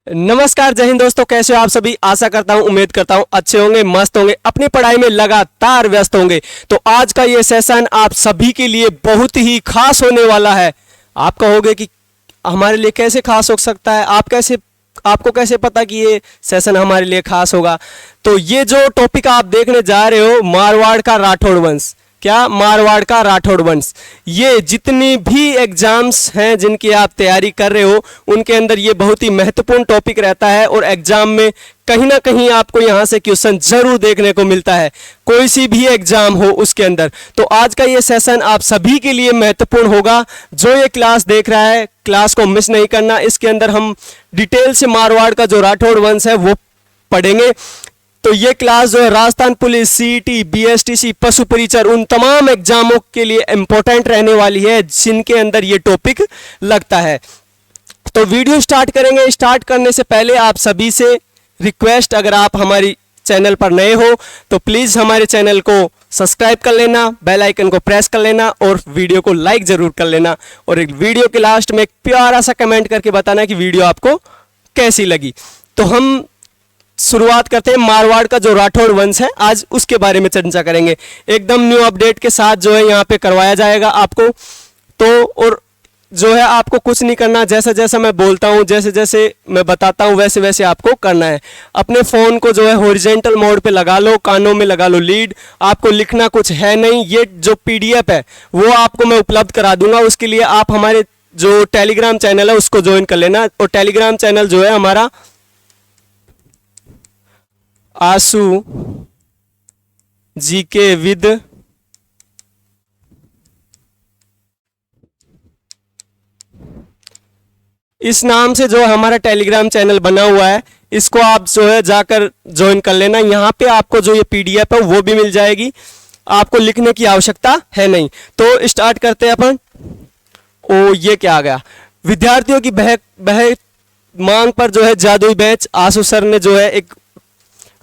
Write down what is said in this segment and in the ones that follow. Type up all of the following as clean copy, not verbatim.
नमस्कार, जय हिंद दोस्तों। कैसे हो आप सभी? आशा करता हूं, उम्मीद करता हूं अच्छे होंगे, मस्त होंगे, अपनी पढ़ाई में लगातार व्यस्त होंगे। तो आज का ये सेशन आप सभी के लिए बहुत ही खास होने वाला है। आप कहोगे कि हमारे लिए कैसे खास हो सकता है? आपको कैसे पता कि ये सेशन हमारे लिए खास होगा? तो ये जो टॉपिक आप देखने जा रहे हो, मारवाड़ का राठौड़ वंश। क्या? मारवाड़ का राठौड़ वंश। ये जितनी भी एग्जाम्स हैं जिनकी आप तैयारी कर रहे हो, उनके अंदर ये बहुत ही महत्वपूर्ण टॉपिक रहता है और एग्जाम में कहीं ना कहीं आपको यहाँ से क्वेश्चन जरूर देखने को मिलता है, कोई सी भी एग्जाम हो उसके अंदर। तो आज का ये सेशन आप सभी के लिए महत्वपूर्ण होगा। जो ये क्लास देख रहा है, क्लास को मिस नहीं करना। इसके अंदर हम डिटेल से मारवाड़ का जो राठौड़ वंश है वो पढ़ेंगे। तो ये क्लास जो है राजस्थान पुलिस, सीईटी, बीएसटीसी, पशु परिचर, उन तमाम एग्जामों के लिए इंपॉर्टेंट रहने वाली है जिनके अंदर ये टॉपिक लगता है। तो वीडियो स्टार्ट करेंगे। स्टार्ट करने से पहले आप सभी से रिक्वेस्ट, अगर आप हमारी चैनल पर नए हो तो प्लीज हमारे चैनल को सब्सक्राइब कर लेना, बेल आइकन को प्रेस कर लेना और वीडियो को लाइक जरूर कर लेना। और एक वीडियो के लास्ट में एक प्यारा सा कमेंट करके बताना कि वीडियो आपको कैसी लगी। तो हम शुरुआत करते हैं। मारवाड़ का जो राठौड़ वंश है, आज उसके बारे में चर्चा करेंगे। एकदम न्यू अपडेट के साथ जो है यहाँ पे करवाया जाएगा आपको। तो और जो है आपको कुछ नहीं करना, जैसा जैसा मैं बोलता हूँ, जैसे जैसे मैं बताता हूँ, वैसे वैसे आपको करना है। अपने फ़ोन को जो है हॉरिजॉन्टल मोड पे लगा लो, कानों में लगा लो लीड। आपको लिखना कुछ है नहीं। ये जो पीडीएफ है वो आपको मैं उपलब्ध करा दूंगा। उसके लिए आप हमारे जो टेलीग्राम चैनल है उसको ज्वाइन कर लेना। और टेलीग्राम चैनल जो है हमारा आशु जीके विद इस नाम से जो हमारा टेलीग्राम चैनल बना हुआ है, इसको आप जो है जाकर ज्वाइन कर लेना। यहाँ पे आपको जो ये पीडीएफ है वो भी मिल जाएगी, आपको लिखने की आवश्यकता है नहीं। तो स्टार्ट करते हैं अपन। ओ ये क्या आ गया? विद्यार्थियों की बह मांग पर जो है जादुई बैच, आशु सर ने जो है एक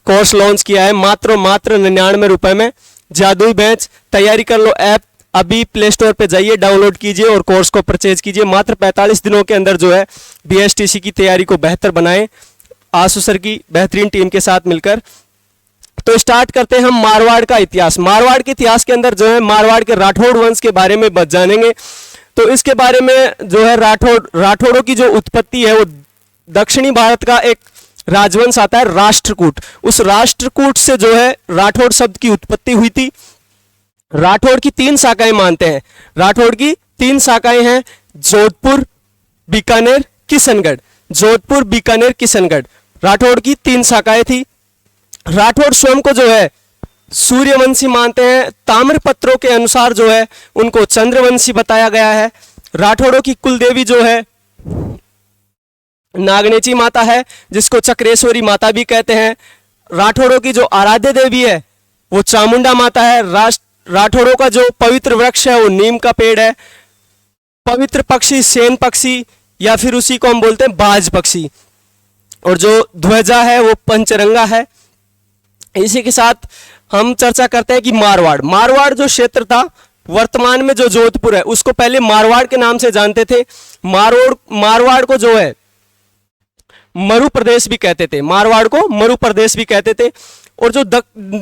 कोर्स लॉन्च किया है मात्र 99 रुपए में। जादुई बैच, तैयारी कर लो ऐप। अभी प्ले स्टोर पे जाइए, डाउनलोड कीजिए और कोर्स को परचेज कीजिए। मात्र 45 दिनों के अंदर जो है बीएसटीसी की तैयारी को बेहतर बनाएं, आशु सर की बेहतरीन टीम के साथ मिलकर। तो स्टार्ट करते हैं हम मारवाड़ का इतिहास। मारवाड़ के इतिहास के अंदर जो है मारवाड़ के राठौड़ वंश के बारे में जानेंगे। तो इसके बारे में जो है राठौड़ों की जो उत्पत्ति है वो दक्षिणी भारत का एक राजवंश आता है राष्ट्रकूट। उस राष्ट्रकूट से जो है राठौड़ शब्द की उत्पत्ति हुई थी। राठौड़ की 3 शाखाएं मानते हैं। राठौड़ की 3 शाखाएं हैं, जोधपुर, बीकानेर, किशनगढ़। जोधपुर, बीकानेर, किशनगढ़, राठौड़ की 3 शाखाएं थी। राठौड़ स्वयं को जो है सूर्यवंशी मानते हैं। ताम्रपत्रों के अनुसार जो है उनको चंद्रवंशी बताया गया है। राठौड़ों की कुलदेवी जो है नागनेची माता है, जिसको चक्रेश्वरी माता भी कहते हैं। राठौड़ों की जो आराध्य देवी है वो चामुंडा माता है। राठौड़ों का जो पवित्र वृक्ष है वो नीम का पेड़ है। पवित्र पक्षी सेन पक्षी या फिर उसी को हम बोलते हैं बाज पक्षी। और जो ध्वजा है वो पंचरंगा है। इसी के साथ हम चर्चा करते हैं कि मारवाड़ जो क्षेत्र था, वर्तमान में जो जोधपुर है, उसको पहले मारवाड़ के नाम से जानते थे। मारवाड़ को जो है मरु प्रदेश भी कहते थे। मारवाड़ को मरु प्रदेश भी कहते थे। और जो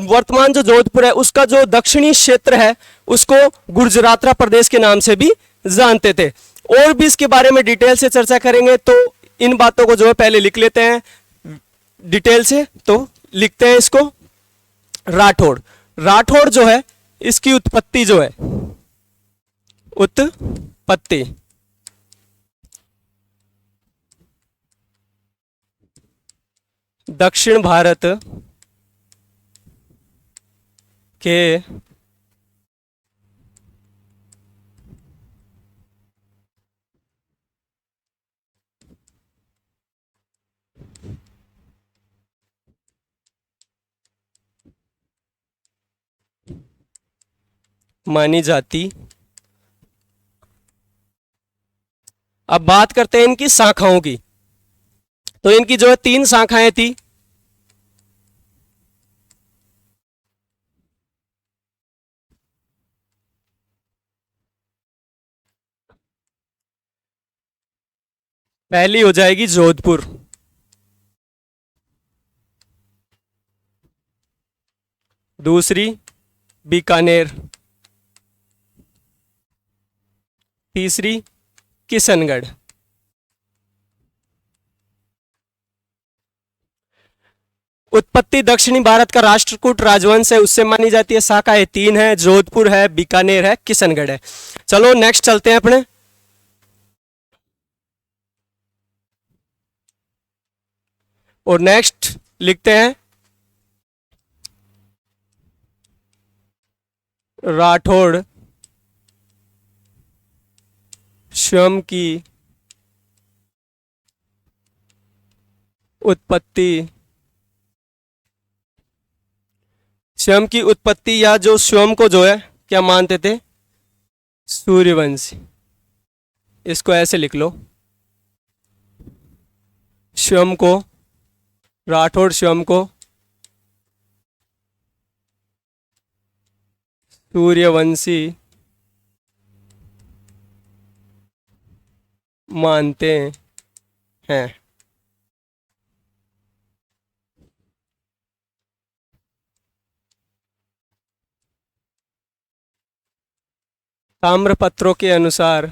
वर्तमान जो जोधपुर है उसका जो दक्षिणी क्षेत्र है उसको गुर्जरातरा प्रदेश के नाम से भी जानते थे। और भी इसके बारे में डिटेल से चर्चा करेंगे। तो इन बातों को जो है पहले लिख लेते हैं डिटेल से। तो लिखते हैं इसको। राठौड़ जो है इसकी उत्पत्ति जो है, उत्पत्ति दक्षिण भारत के मानी जाती। अब बात करते हैं इनकी शाखाओं की। तो इनकी जो है 3 शाखाएं थी। पहली हो जाएगी जोधपुर। दूसरी बीकानेर, तीसरी किशनगढ़। उत्पत्ति दक्षिणी भारत का राष्ट्रकूट राजवंश है, उससे मानी जाती है। शाखाएं 3 है, जोधपुर है, बीकानेर है, किशनगढ़ है। चलो नेक्स्ट चलते हैं अपने। और नेक्स्ट लिखते हैं राठौड़ स्वयं की उत्पत्ति, स्वयं की उत्पत्ति या जो स्वयं को जो है क्या मानते थे, सूर्यवंशी। इसको ऐसे लिख लो, स्वयं को, राठौड़ स्वयं को सूर्यवंशी मानते हैं। ताम्रपत्रों के अनुसार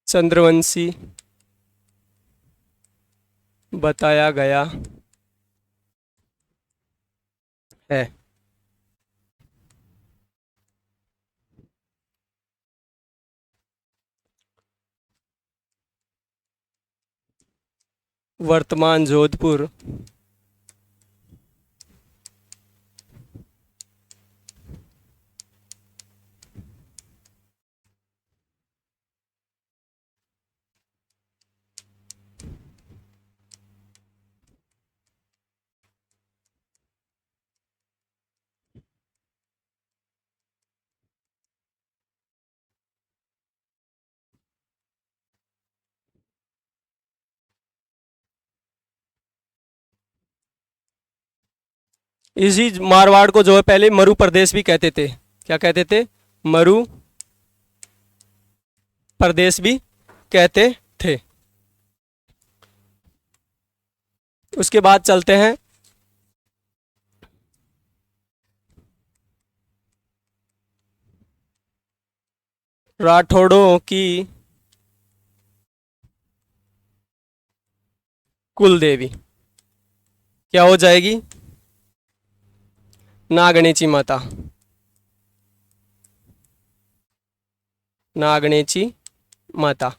चंद्रवंशी बताया गया है। वर्तमान जोधपुर इसी मारवाड़ को जो है पहले मरु प्रदेश भी कहते थे। क्या कहते थे, मरु प्रदेश भी कहते थे। उसके बाद चलते हैं राठौड़ों की कुल देवी क्या हो जाएगी, नागणेची माता। नागणेची माता,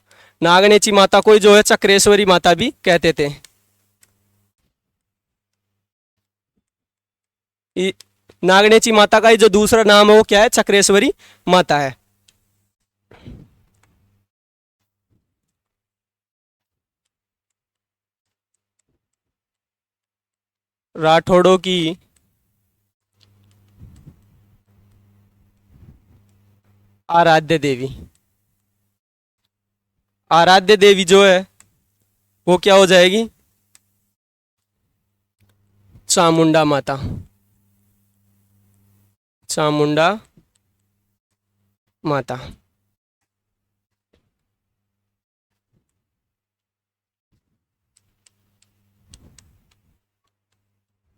नागणेची माता को जो है चक्रेश्वरी माता भी कहते थे। नागणेची माता का ही जो दूसरा नाम है वो क्या है, चक्रेश्वरी माता है। राठौड़ों की आराध्य देवी, आराध्य देवी जो है वो क्या हो जाएगी, चामुंडा माता। चामुंडा माता।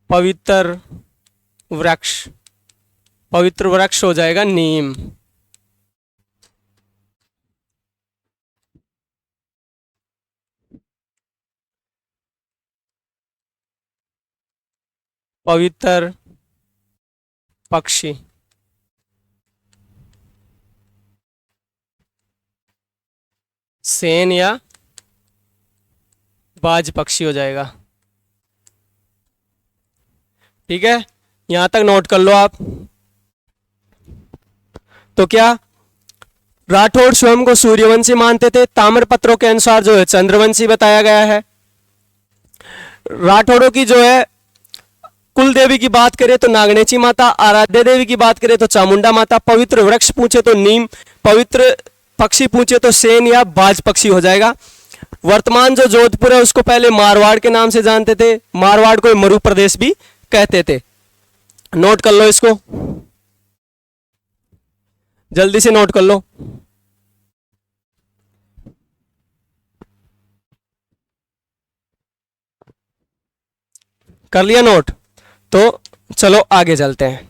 पवित्र वृक्ष, पवित्र वृक्ष हो जाएगा नीम। पवित्र पक्षी, सेन या बाज पक्षी हो जाएगा। ठीक है, यहां तक नोट कर लो आप। तो क्या राठौड़ स्वयं को सूर्यवंशी मानते थे, ताम्रपत्रों के अनुसार जो है चंद्रवंशी बताया गया है। राठौड़ों की जो है कुल देवी की बात करें तो नागणेची माता, आराध्य देवी की बात करें तो चामुंडा माता, पवित्र वृक्ष पूछे तो नीम, पवित्र पक्षी पूछे तो सेन या बाज पक्षी हो जाएगा। वर्तमान जो जोधपुर है उसको पहले मारवाड़ के नाम से जानते थे, मारवाड़ को मरु प्रदेश भी कहते थे। नोट कर लो इसको, जल्दी से नोट कर लो। कर लिया नोट? तो चलो आगे चलते हैं।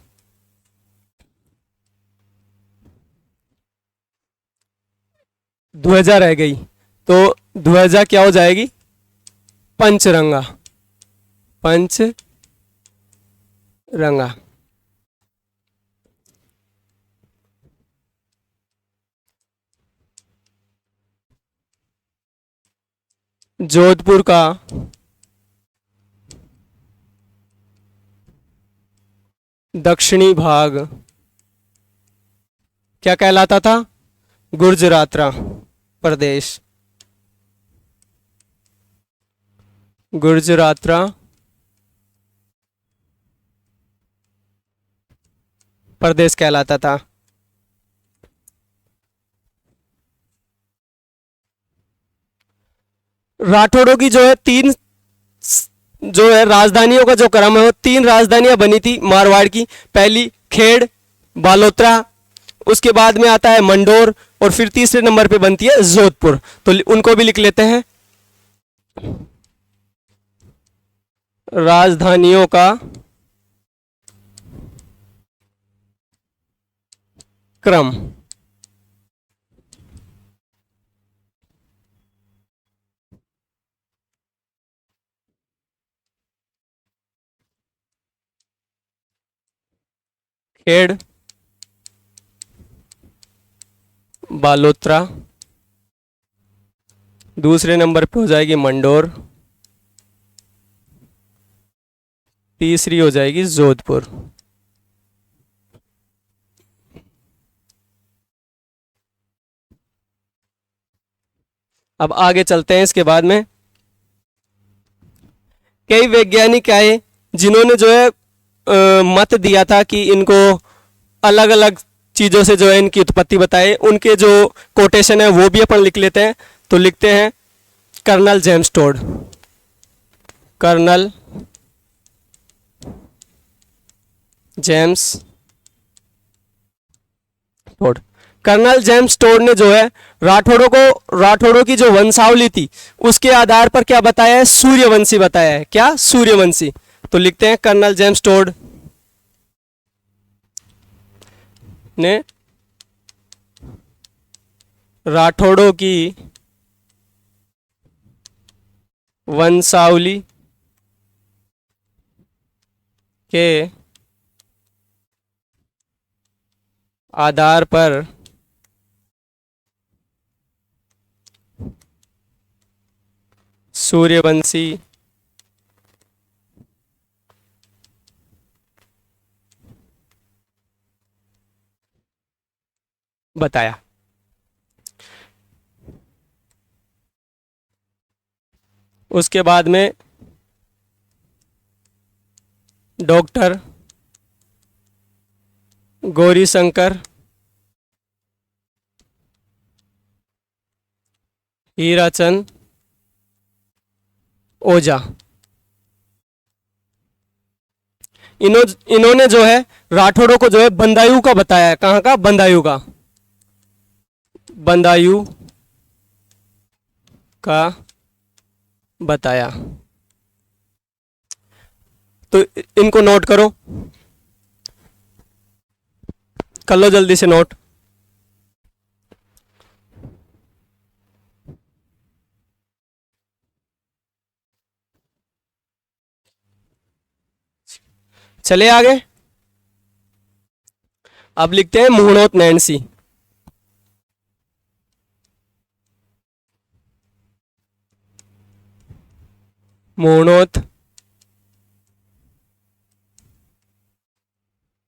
2000 रह गई, तो 2000 क्या हो जाएगी? पंचरंगा। पंचरंगा। जोधपुर का दक्षिणी भाग क्या कहलाता था? गुर्जरात्रा प्रदेश। गुर्जरात्रा प्रदेश कहलाता था। राठौड़ों की जो है तीन, जो है राजधानियों का जो क्रम है वो तीन राजधानियां बनी थी मारवाड़ की। पहली खेड़ बालोतरा, उसके बाद में आता है मंडोर, और फिर तीसरे नंबर पे बनती है जोधपुर। तो उनको भी लिख लेते हैं। राजधानियों का क्रम। खेड़ बालोतरा, दूसरे नंबर पे हो जाएगी मंडोर, तीसरी हो जाएगी जोधपुर। अब आगे चलते हैं। इसके बाद में कई वैज्ञानिक आए जिन्होंने जो है मत दिया था कि इनको अलग अलग चीज़ों से जो है इनकी उत्पत्ति बताए। उनके जो कोटेशन है वो भी अपन लिख लेते हैं। तो लिखते हैं colonel James Tod. Colonel James Tod. Colonel James Tod ने जो है राठौड़ों की जो वंशावली थी उसके आधार पर क्या बताया है? सूर्यवंशी बताया है। क्या? सूर्यवंशी। तो लिखते हैं कर्नल जेम्स टोड ने राठौड़ों की वंशावली के आधार पर सूर्यवंशी बताया। उसके बाद में डॉक्टर गौरीशंकर हीराचंद ओझा, इन्होंने जो है राठौड़ों को जो है बंदायू का बताया है। कहाँ का? बंदायू का। बंदायू का बताया। तो इनको नोट करो, कर लो जल्दी से नोट। चले आगे। अब लिखते हैं मुहणोत नैन्सी। मुहणोत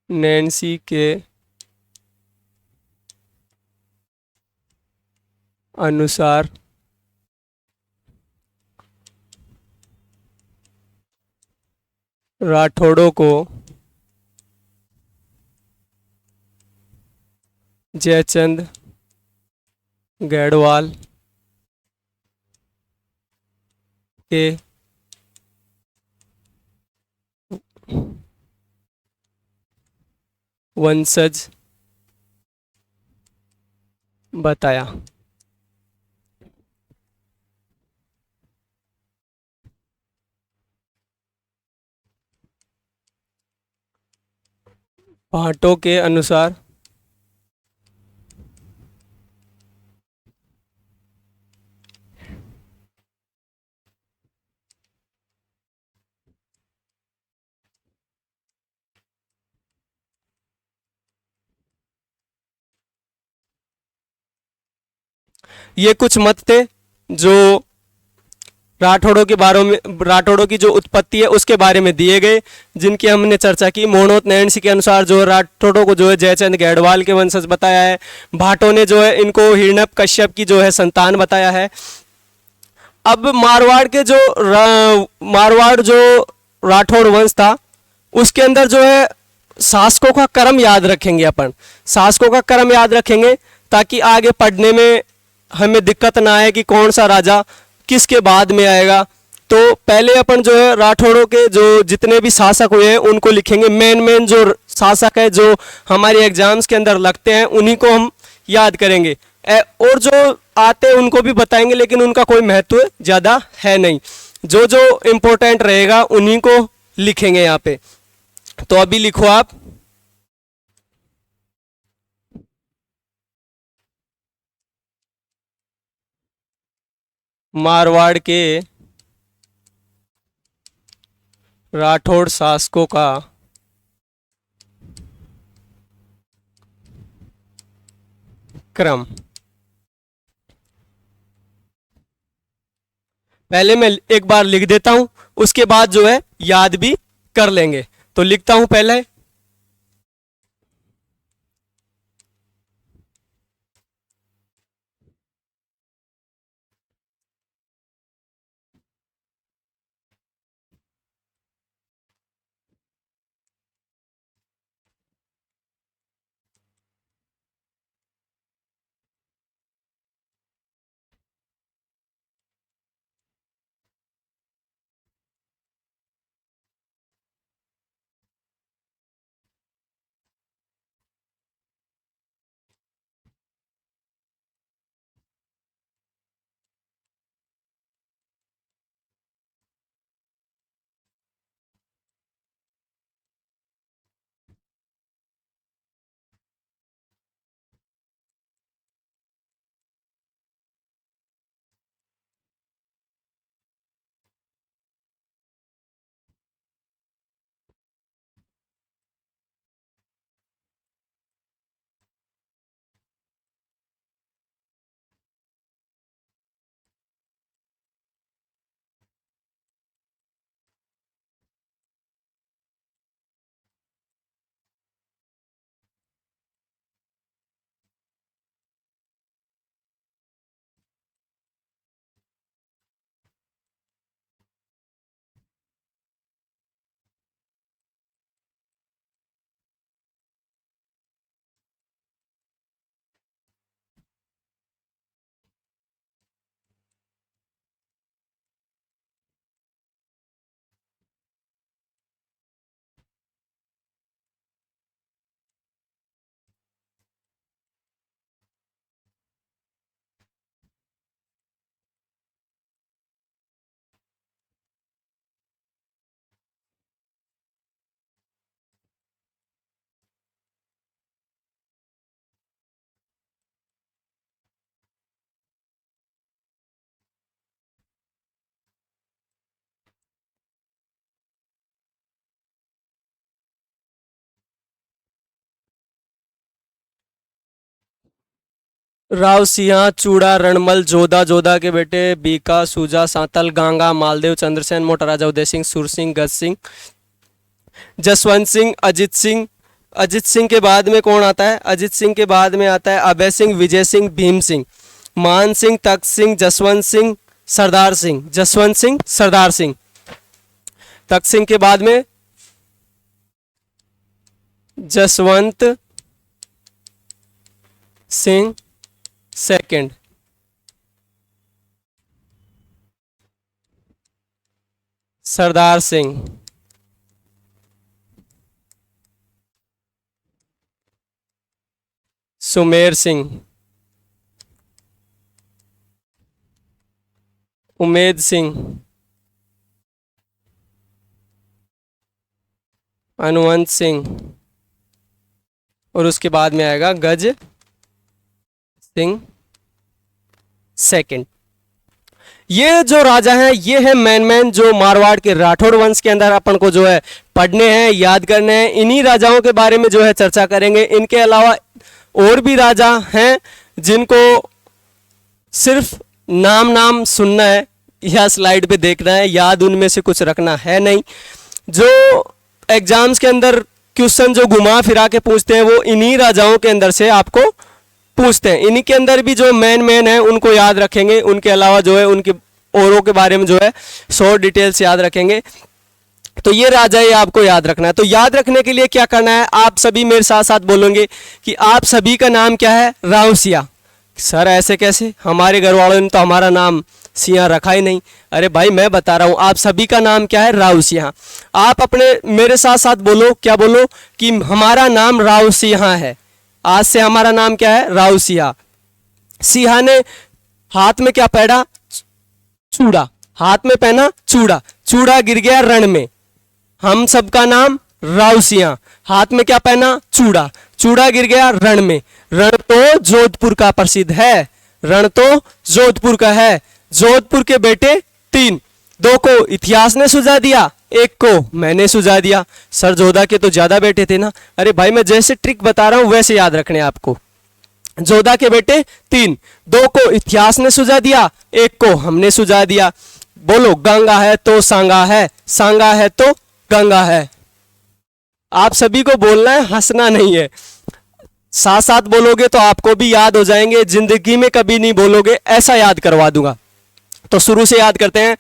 नैन्सी के अनुसार राठौड़ों को जयचंद गढ़वाल के वंशज बताया। भाटों के अनुसार ये कुछ मत थे जो राठौड़ों के बारे में, राठौड़ों की जो उत्पत्ति है उसके बारे में दिए गए, जिनकी हमने चर्चा की। मोहनोत नैन्सी के अनुसार जो राठौड़ों को जो है जयचंद गढ़वाल के वंशज बताया है। भाटों ने जो है इनको हिरण्यप कश्यप की जो है संतान बताया है। अब मारवाड़ के जो मारवाड़ जो राठौड़ वंश था उसके अंदर जो है शासकों का क्रम याद रखेंगे अपन, शासकों का क्रम याद रखेंगे ताकि आगे पढ़ने में हमें दिक्कत ना आए कि कौन सा राजा किसके बाद में आएगा। तो पहले अपन जो है राठौड़ों के जो जितने भी शासक हुए हैं उनको लिखेंगे। मेन मेन जो शासक है जो हमारे एग्जाम्स के अंदर लगते हैं उन्हीं को हम याद करेंगे, और जो आते हैं उनको भी बताएंगे, लेकिन उनका कोई महत्व ज़्यादा है नहीं। जो जो इम्पोर्टेंट रहेगा उन्हीं को लिखेंगे यहाँ पे। तो अभी लिखो आप मारवाड़ के राठौड़ शासकों का क्रम। पहले मैं एक बार लिख देता हूं, उसके बाद जो है याद भी कर लेंगे। तो लिखता हूं पहले राव सिंह चूड़ा रणमल जोधा जोधा के बेटे बीका सूजा सांतल गांगा मालदेव चंद्रसेन मोटा राजा उदय सिंह सुर सिंह गज सिंह जसवंत सिंह अजित सिंह। अजित सिंह के बाद में कौन आता है? अजित सिंह के बाद में आता है अभय सिंह, विजय सिंह, भीम सिंह, मान सिंह, तख्त सिंह, जसवंत सिंह, सरदार सिंह। जसवंत सिंह, सरदार सिंह। तख्त सिंह के बाद में जसवंत सिंह सेकंड। सरदार सिंह। सुमेर सिंह। उमेद सिंह। अनुवंत सिंह। और उसके बाद में आएगा गज सिंह सेकंड। ये जो राजा हैं ये है मैन जो मारवाड़ के राठौड़ वंश के अंदर अपन को जो है पढ़ने हैं, याद करने हैं। इन्हीं राजाओं के बारे में जो है चर्चा करेंगे। इनके अलावा और भी राजा हैं जिनको सिर्फ नाम सुनना है या स्लाइड पे देखना है, याद उनमें से कुछ रखना है नहीं। जो एग्जाम्स के अंदर क्वेश्चन जो घुमा फिरा के पूछते हैं वो इन्हीं राजाओं के अंदर से आपको पूछते हैं। इन्हीं के अंदर भी जो मैन है उनको याद रखेंगे। उनके अलावा जो है उनके औरों के बारे में जो है शॉर्ट डिटेल्स याद रखेंगे। तो ये राजा ये आपको याद रखना है। तो याद रखने के लिए क्या करना है, आप सभी मेरे साथ साथ बोलेंगे कि आप सभी का नाम क्या है, राव सिया। सर ऐसे कैसे, हमारे घर वालों ने तो हमारा नाम सिया रखा ही नहीं। अरे भाई मैं बता रहा हूं आप सभी का नाम क्या है, राव सिया। आप अपने मेरे साथ साथ बोलो, क्या बोलो कि हमारा नाम राव सिया है। आज से हमारा नाम क्या है, राव सिया। सिया ने हाथ में क्या पहना, चूड़ा, हाथ में पहना चूड़ा, चूड़ा गिर गया रण में। हम सबका नाम राव सिया, हाथ में क्या पहना, चूड़ा, चूड़ा गिर गया रण में। रण तो जोधपुर का प्रसिद्ध है, रण तो जोधपुर का है। जोधपुर के बेटे 3, 2 को इतिहास ने सुझा दिया, 1 को मैंने सुझा दिया। सर जोधा के तो ज्यादा बेटे थे ना। अरे भाई मैं जैसे ट्रिक बता रहा हूं वैसे याद रखने आपको। जोधा के बेटे 3, 2 को इतिहास ने सुझा दिया, 1 को हमने सुझा दिया। बोलो गंगा है तो सांगा है, सांगा है तो गंगा है। आप सभी को बोलना है, हंसना नहीं है। साथ साथ बोलोगे तो आपको भी याद हो जाएंगे, जिंदगी में कभी नहीं बोलोगे ऐसा याद करवा दूंगा। तो शुरू से याद करते हैं।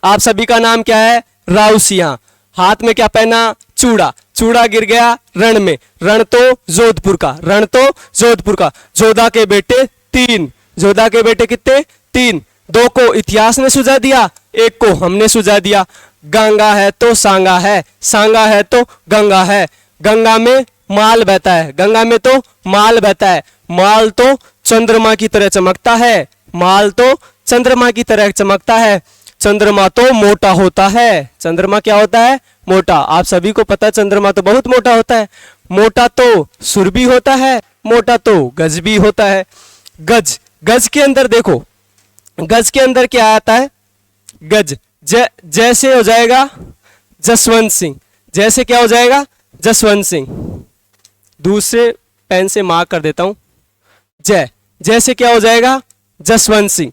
आप सभी का नाम क्या है, राव सिया। हाथ में क्या पहना, चूड़ा, चूड़ा गिर गया रण में। रण तो जोधपुर का, रण तो जोधपुर का। जोधा के बेटे 3, जोधा के बेटे कितने, 3, 2 को इतिहास ने सुझा दिया, 1 को हमने सुझा दिया। गंगा है तो सांगा है, सांगा है तो गंगा है। गंगा में माल बहता है, गंगा में तो माल बहता है। माल तो चंद्रमा की तरह चमकता है, माल तो चंद्रमा की तरह चमकता है। चंद्रमा तो मोटा होता है, चंद्रमा क्या होता है, मोटा। आप सभी को पता है चंद्रमा तो बहुत मोटा होता है। मोटा तो सुर भी होता है, मोटा तो गज भी होता है। गज, गज के अंदर देखो, गज के अंदर क्या आता है, गज जैसे हो जाएगा जसवंत सिंह, जैसे क्या हो जाएगा, जसवंत सिंह। दूसरे पेन से मार्क कर देता हूं, जैसे क्या हो जाएगा, जसवंत सिंह।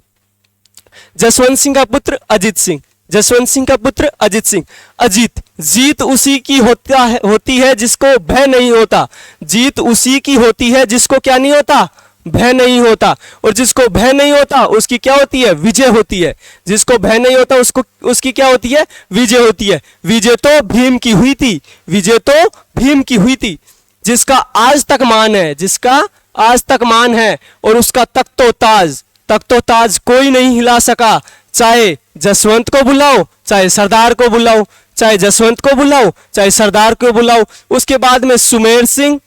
जसवंत सिंह का पुत्र अजित सिंह, जसवंत सिंह का पुत्र अजित सिंह। अजीत, जीत उसी की होती है जिसको भय नहीं होता। जीत उसी की होती है जिसको क्या नहीं होता, भय नहीं होता। और जिसको भय नहीं होता उसकी क्या होती है, विजय होती है। जिसको भय नहीं होता उसकी क्या होती है, विजय होती है। विजय तो भीम की हुई थी, विजय तो भीम की हुई थी। जिसका आज तक मान है, जिसका आज तक मान है और उसका तख्तो ताज कोई नहीं हिला सका। चाहे जसवंत को बुलाओ, चाहे सरदार को बुलाओ, चाहे जसवंत को बुलाओ, चाहे सरदार को बुलाओ। उसके बाद में सुमेर सिंह,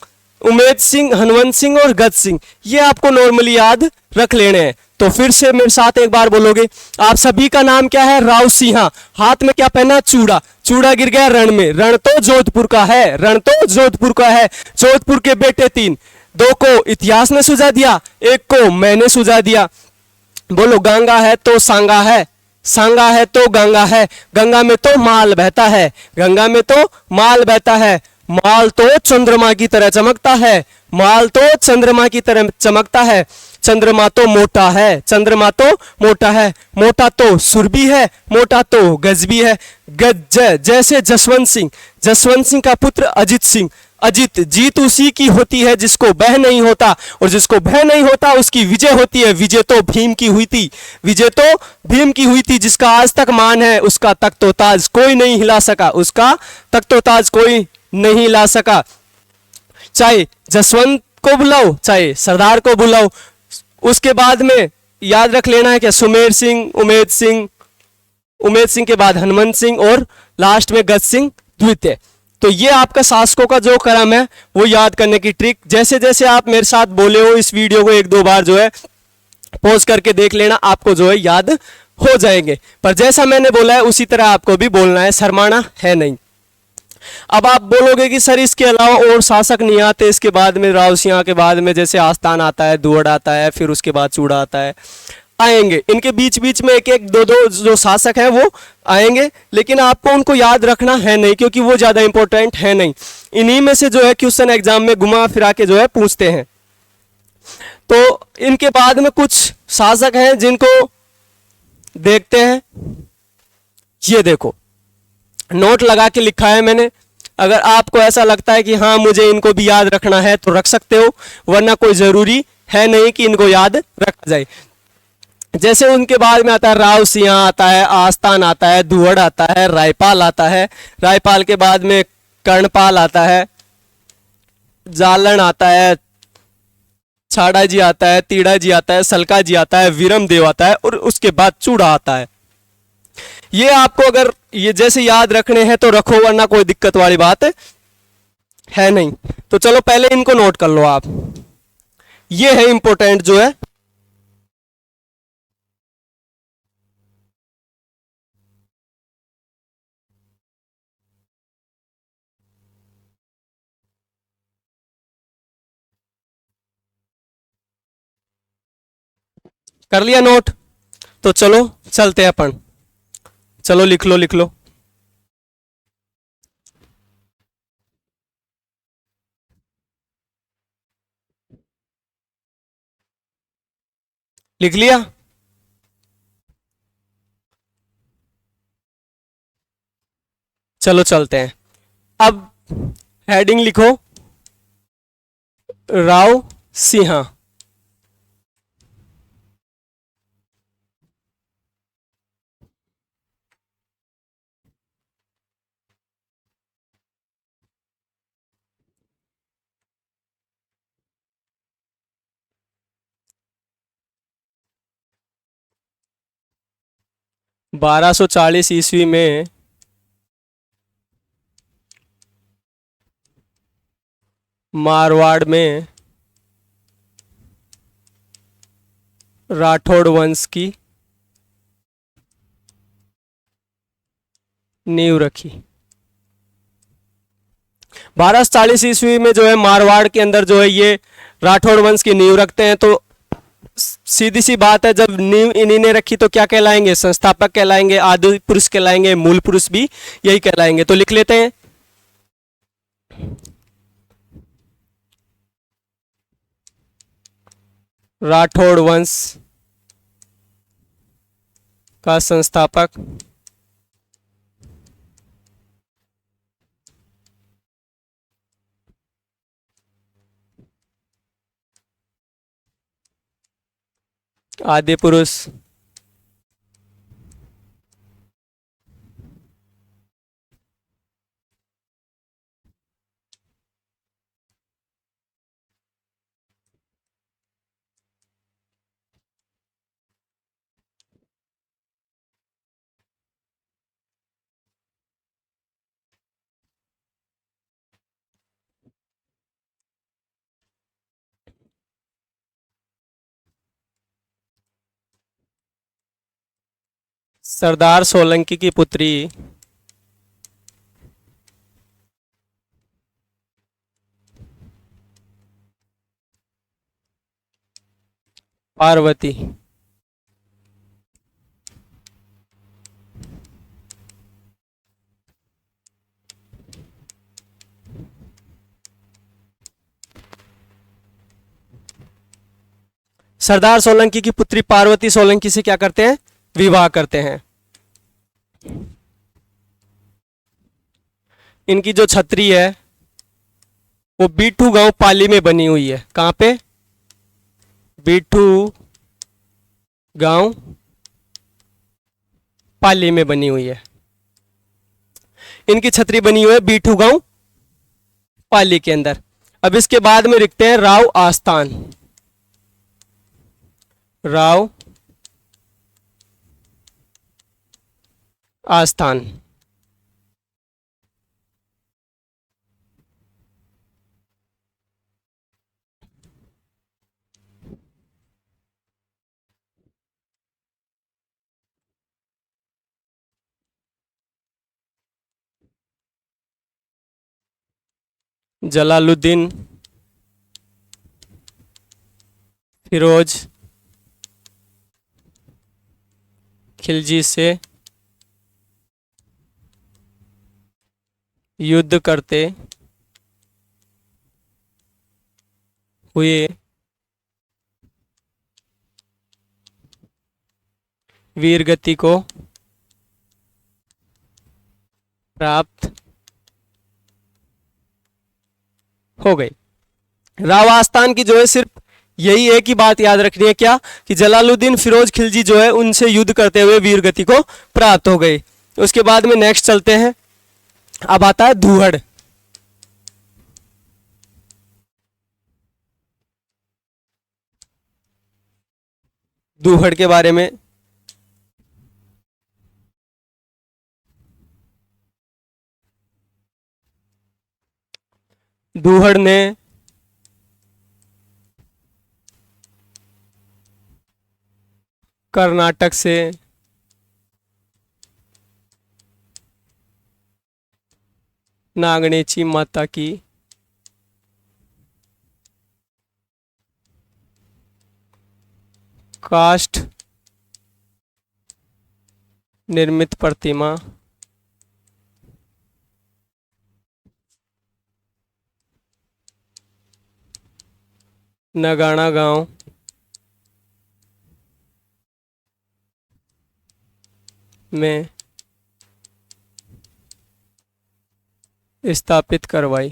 उमेद सिंह, हनुमंत सिंह और गज सिंह, ये आपको नॉर्मली याद रख लेने हैं। तो फिर से मेरे साथ एक बार बोलोगे, आप सभी का नाम क्या है, राव सिंहा। हाथ में क्या पहना, चूड़ा, चूड़ा गिर गया रण में। रण तो जोधपुर का है, रण तो जोधपुर का है। जोधपुर के बेटे 3, 2 को इतिहास ने सुझा दिया, 1 को मैंने सुझा दिया। बोलो गंगा है तो सांगा है, सांगा है तो गंगा है। गंगा में तो माल बहता है, गंगा में तो माल बहता है। माल तो चंद्रमा की तरह चमकता है, माल तो चंद्रमा की तरह चमकता है। चंद्रमा तो मोटा है, चंद्रमा तो मोटा है। मोटा तो सुर भी है, मोटा तो गज भी है। गज जैसे जसवंत सिंह, जसवंत सिंह का पुत्र अजित सिंह। अजित, जीत उसी की होती है जिसको भय नहीं होता, और जिसको भय नहीं होता उसकी विजय होती है। विजय तो भीम की हुई थी, विजय तो भीम की हुई थी। जिसका आज तक मान है उसका तख्तो ताज कोई नहीं हिला सका, उसका तख्तो ताज कोई नहीं ला सका। चाहे जसवंत को बुलाओ, चाहे सरदार को बुलाओ। उसके बाद में याद रख लेना है क्या, सुमेर सिंह, उमेद सिंह, उमेद सिंह के बाद हनुमंत सिंह और लास्ट में गज सिंह द्वितीय। तो ये आपका शासकों का जो क्रम है वो याद करने की ट्रिक। जैसे जैसे आप मेरे साथ बोले हो, इस वीडियो को 1-2 बार जो है पॉज करके देख लेना, आपको जो है याद हो जाएंगे। पर जैसा मैंने बोला है उसी तरह आपको भी बोलना है, शर्माना है नहीं। अब आप बोलोगे कि सर इसके अलावा और शासक नहीं आते, इसके बाद में राव सिंह के बाद में जैसे आस्तान आता है, दुअड़ आता है, फिर उसके बाद चूड़ा आता है, आएंगे। इनके बीच बीच में एक एक दो दो जो शासक हैं वो आएंगे, लेकिन आपको उनको याद रखना है नहीं, क्योंकि वो ज़्यादा इंपॉर्टेंट है नहीं। इन्हीं में से जो है क्वेश्चन एग्जाम में घुमा फिरा के जो है पूछते हैं। तो इनके बाद में कुछ शासक हैं जिनको देखते हैं। ये देखो, नोट लगा के लिखा है मैंने। अगर आपको ऐसा लगता है कि हाँ मुझे इनको भी याद रखना है तो रख सकते हो, वरना कोई जरूरी है नहीं कि इनको याद रखा जाए। जैसे उनके बाद में आता है राव सिंह आता है, आस्तान आता है, दुहड़ आता है, रायपाल आता है, रायपाल के बाद में कर्णपाल आता है, जालन आता है, छाड़ा जी आता है, तीड़ा जी आता है, सलका जी आता है, वीरम देव आता है, और उसके बाद चूड़ा आता है। ये आपको अगर ये जैसे याद रखने हैं तो रखो, वरना कोई दिक्कत वाली बात है नहीं। तो चलो पहले इनको नोट कर लो आप। ये है इंपॉर्टेंट जो है। कर लिया नोट? तो चलो चलते हैं अपन। चलो लिख लो लिख लो। लिख लिया? चलो चलते हैं। अब हेडिंग लिखो, राव सिंह। 1240 ईस्वी में मारवाड़ में राठौड़ वंश की नींव रखी। 1240 ईस्वी में जो है मारवाड़ के अंदर जो है ये राठौड़ वंश की नींव रखते हैं। तो सीधी सी बात है, जब नींव इन्हीं ने रखी तो क्या कहलाएंगे? संस्थापक कहलाएंगे, आदि पुरुष कहलाएंगे, मूल पुरुष भी यही कहलाएंगे। तो लिख लेते हैं, राठौड़ वंश का संस्थापक आदि पुरुष सरदार सोलंकी की पुत्री पार्वती। सरदार सोलंकी की पुत्री पार्वती सोलंकी से क्या करते हैं? विवाह करते हैं। इनकी जो छतरी है वो बीठू गांव पाली में बनी हुई है। कहां पे? बीठू गांव पाली में बनी हुई है। इनकी छतरी बनी हुई है बीठू गांव पाली के अंदर। अब इसके बाद में लिखते हैं राव आस्थान। राव आस्थान। जलालुद्दीन फिरोज खिलजी से युद्ध करते हुए वीरगति को प्राप्त हो गई। राव आस्थान की जो है सिर्फ यही एक ही बात याद रखनी है, क्या कि जलालुद्दीन फिरोज खिलजी जो है उनसे युद्ध करते हुए वीरगति को प्राप्त हो गई। उसके बाद में नेक्स्ट चलते हैं। अब आता है धूहड़। धूहड़ के बारे में धूहड़ ने कर्नाटक से नागणेची माता की काष्ठ निर्मित प्रतिमा नगाना गांव में स्थापित करवाई।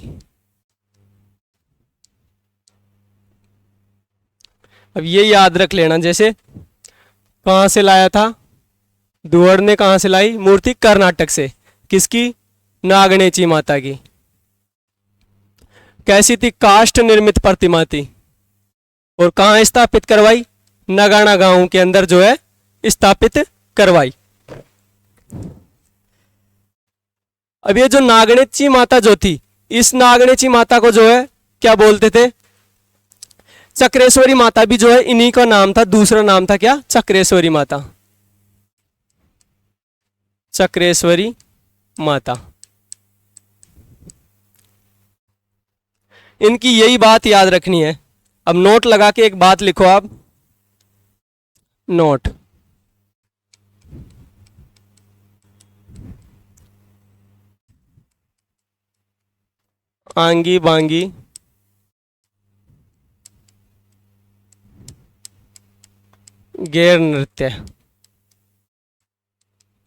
अब ये याद रख लेना, जैसे कहाँ से लाया था, धूहड़ ने कहाँ से लाई मूर्ति, कर्नाटक से। किसकी, नागणेची माता की। कैसी थी, काष्ठ निर्मित प्रतिमा थी। और कहाँ स्थापित करवाई, नगाना गांव के अंदर जो है स्थापित करवाई। अब ये जो नागणेची माता जो थी, इस नागणेची माता को जो है क्या बोलते थे, चक्रेश्वरी माता भी जो है इन्हीं का नाम था। दूसरा नाम था क्या, चक्रेश्वरी माता। चक्रेश्वरी माता। इनकी यही बात याद रखनी है। अब नोट लगा के एक बात लिखो आप, नोट। आंगी बांगी गैर नृत्य,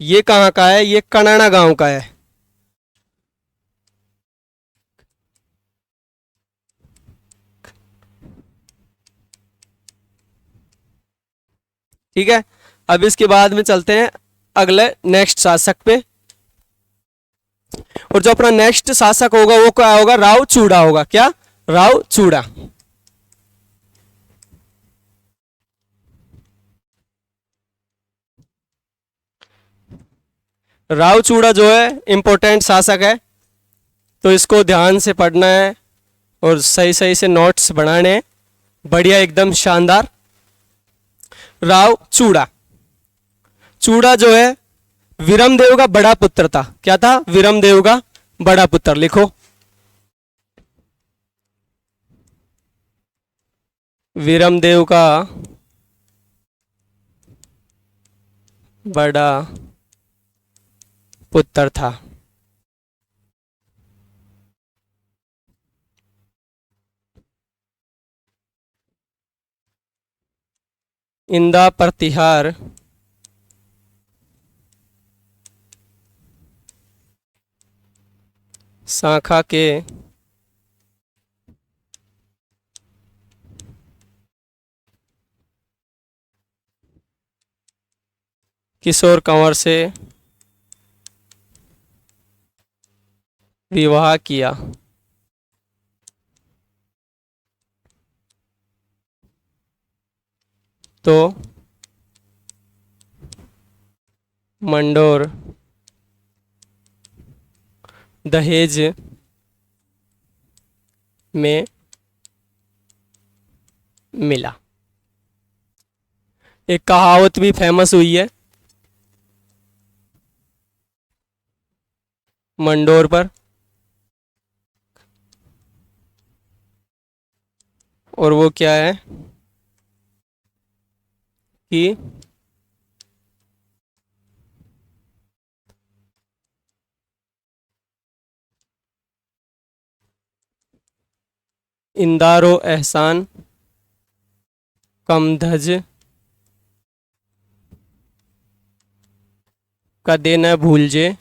ये कहाँ का है, ये कनाना गांव का है। ठीक है। अब इसके बाद में चलते हैं अगले नेक्स्ट शासक पे। और जो अपना नेक्स्ट शासक होगा वो क्या होगा, राव चूड़ा होगा। क्या, राव चूड़ा। राव चूड़ा जो है इंपॉर्टेंट शासक है, तो इसको ध्यान से पढ़ना है और सही सही से नोट्स बनाने हैं, बढ़िया एकदम शानदार। राव चूड़ा, चूड़ा जो है विरमदेव का बड़ा पुत्र था। क्या था, विरमदेव का बड़ा पुत्र। लिखो, विरमदेव का बड़ा पुत्र था। इंदा प्रतिहार शाखा के किशोर कंवर से विवाह किया। तो मंडोर दहेज में मिला। एक कहावत भी फेमस हुई है मंडोर पर, और वो क्या है कि इंदारो एहसान कमधज कदे न भूलजे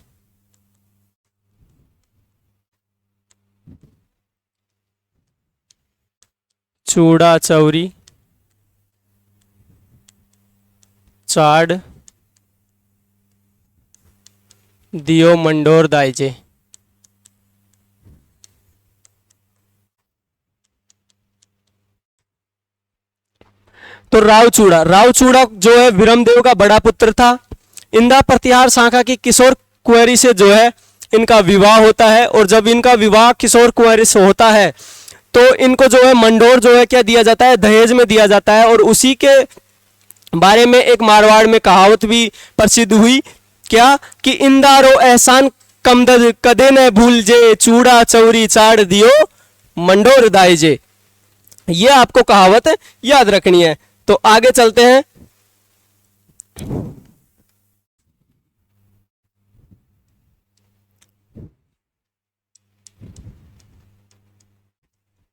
चूड़ा चौरी चाड़ दियो मंडोर दाइजे। तो राव चूड़ा जो है विरमदेव का बड़ा पुत्र था। इंदा प्रतिहार शाखा की किशोर कुंवरी से जो है इनका विवाह होता है, और जब इनका विवाह किशोर कुंवरी से होता है तो इनको जो है मंडोर जो है क्या दिया जाता है, दहेज में दिया जाता है। और उसी के बारे में एक मारवाड़ में कहावत भी प्रसिद्ध हुई, क्या कि इंदारो एहसान कमदद कदे न भूल जे चूड़ा चौरी चाड़ दियो मंडोर दाइजे। ये आपको कहावत याद रखनी है। तो आगे चलते हैं।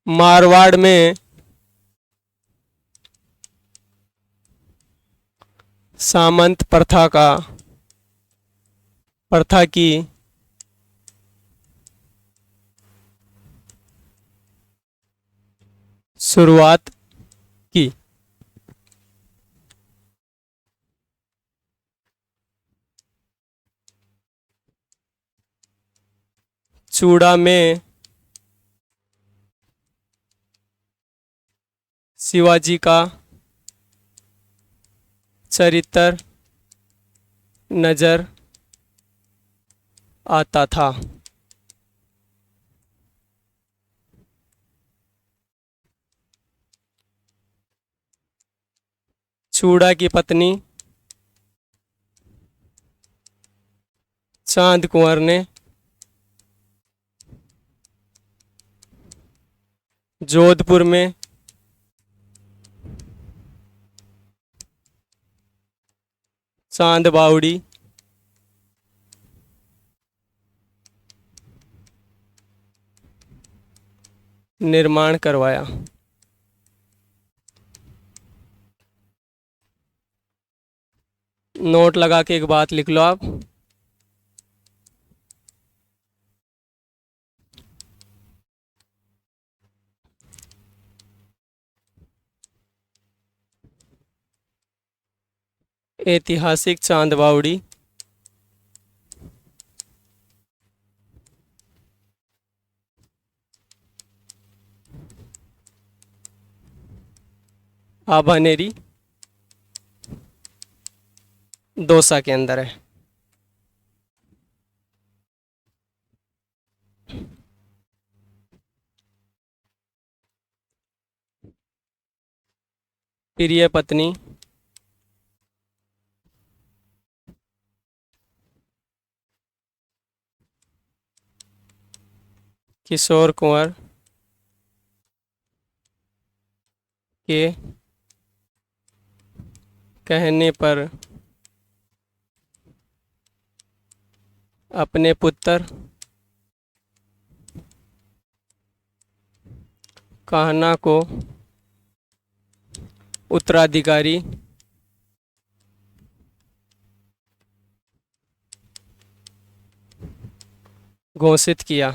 मारवाड़ में सामंत प्रथा की शुरुआत की। चूड़ा में शिवाजी का चरित्र नजर आता था। चूड़ा की पत्नी चांद कुंवर ने जोधपुर में चांद बावड़ी निर्माण करवाया। नोट लगा के एक बात लिख लो आप, ऐतिहासिक चांद बावड़ी आभानेरी दौसा के अंदर है। प्रिय पत्नी किशोर कुंवर के कहने पर अपने पुत्र कान्हा को उत्तराधिकारी घोषित किया।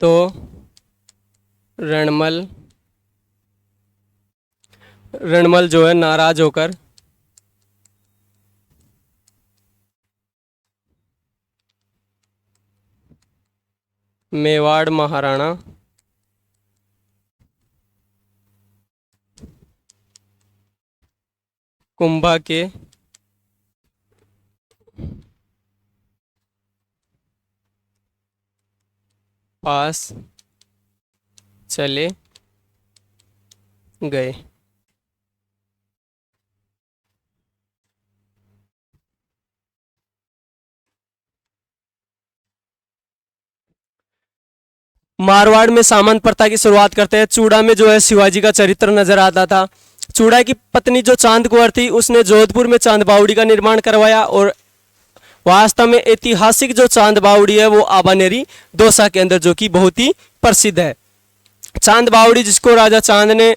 तो रणमल जो है नाराज होकर मेवाड़ महाराणा कुंभा के पास चले गए। मारवाड़ में सामंत प्रथा की शुरुआत करते हैं। चूड़ा में जो है शिवाजी का चरित्र नजर आता था। चूड़ा की पत्नी जो चांद कुंवर थी उसने जोधपुर में चांद बावड़ी का निर्माण करवाया, और वास्तव में ऐतिहासिक जो चांद बावड़ी है वो आबानेरी दौसा के अंदर, जो कि बहुत ही प्रसिद्ध है। चांद बावड़ी जिसको राजा चांद ने,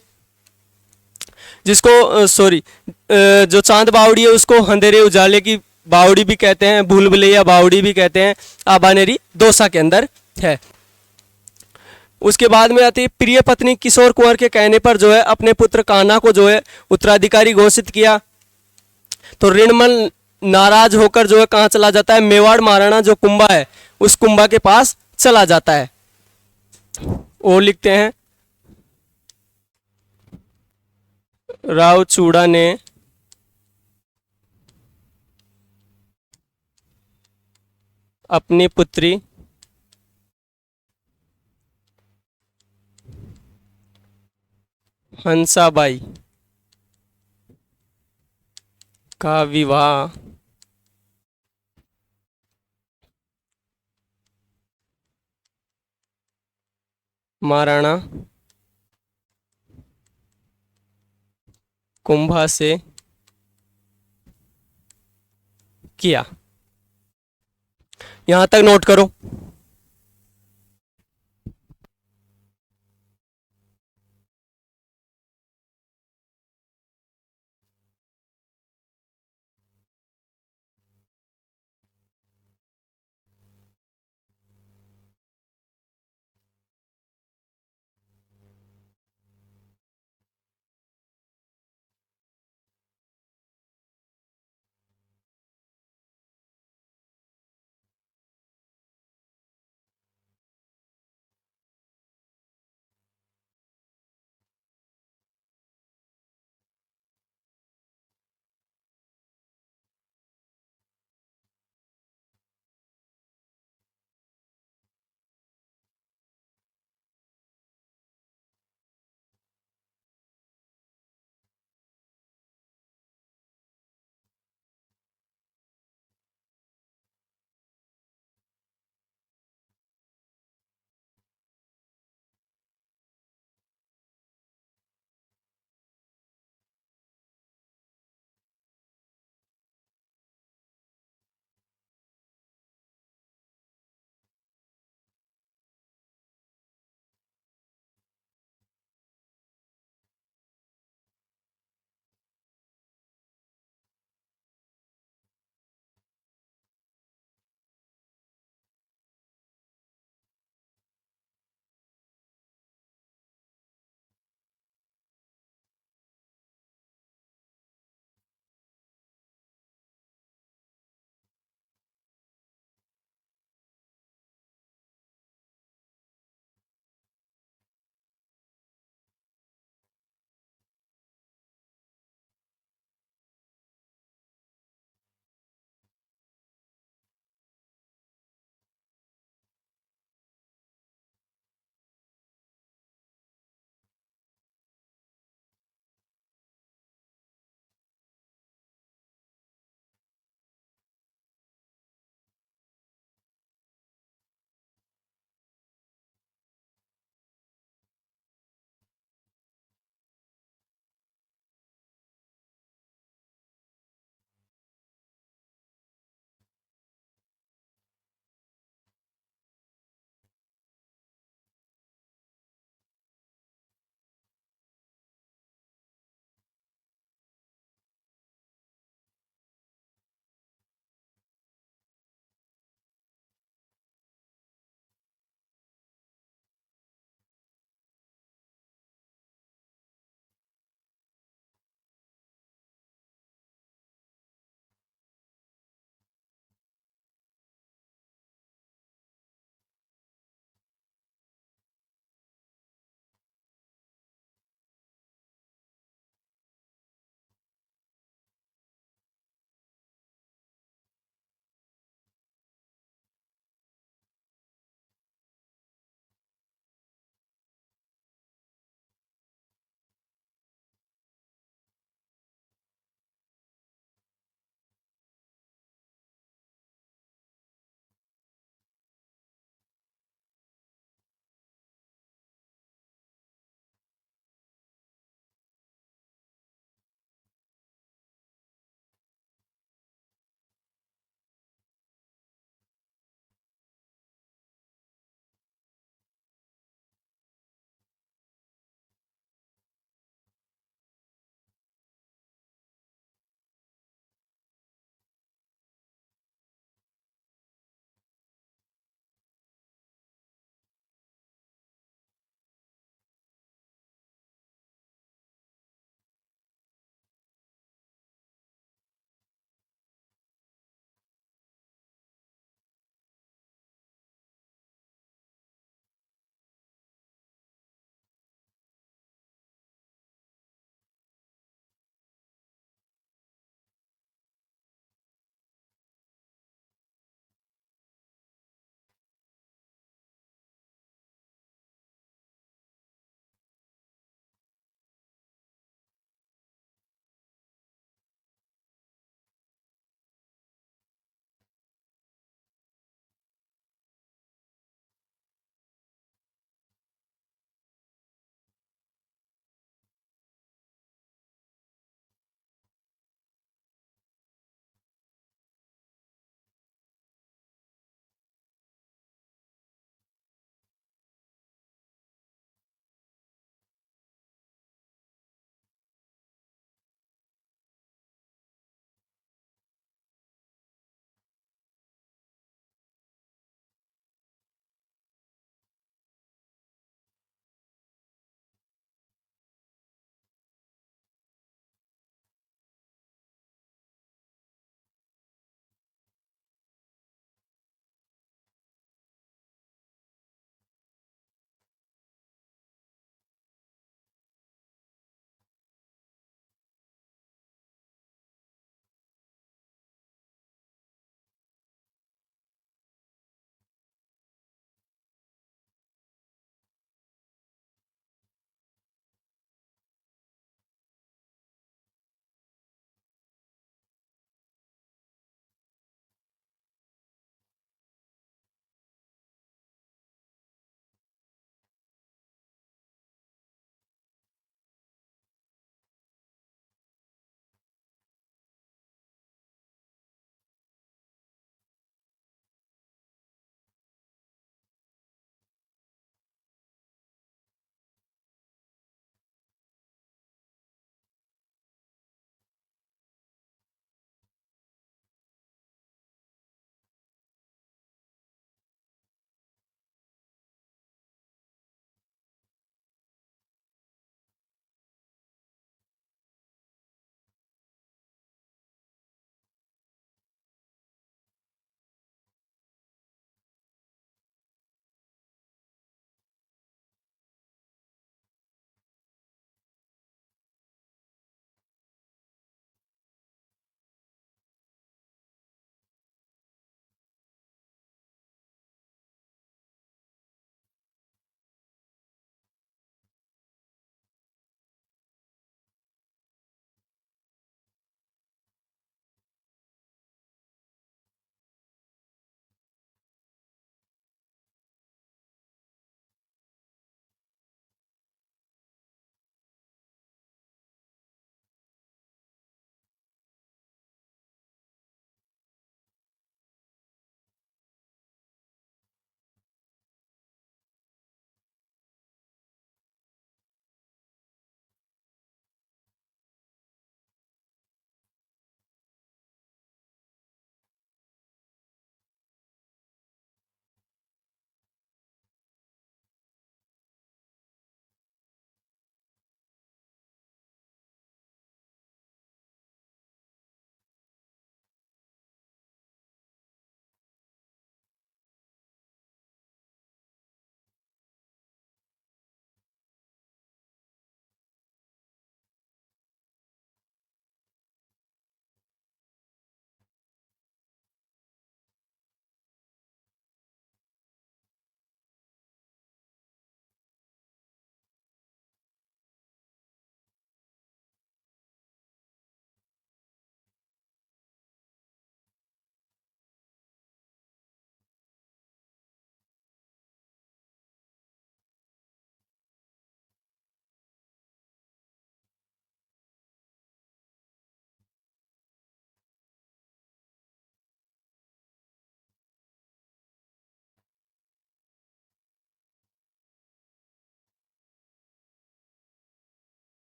जिसको सॉरी, जो चांद बावड़ी है उसको अंधेरे उजाले की बावड़ी भी कहते हैं, भूल भुलैया बावड़ी भी कहते हैं, आबानेरी दौसा के अंदर है। उसके बाद में आती है प्रिय पत्नी किशोर कुंवर के कहने पर जो है अपने पुत्र कान्हा को जो है उत्तराधिकारी घोषित किया। तो ऋणमल नाराज होकर जो है कहाँ चला जाता है, मेवाड़ महाराणा जो कुंभा है उस कुंभा के पास चला जाता है। और लिखते हैं राव चूड़ा ने अपनी पुत्री हंसाबाई का विवाह महाराणा कुंभा से किया। यहां तक नोट करो।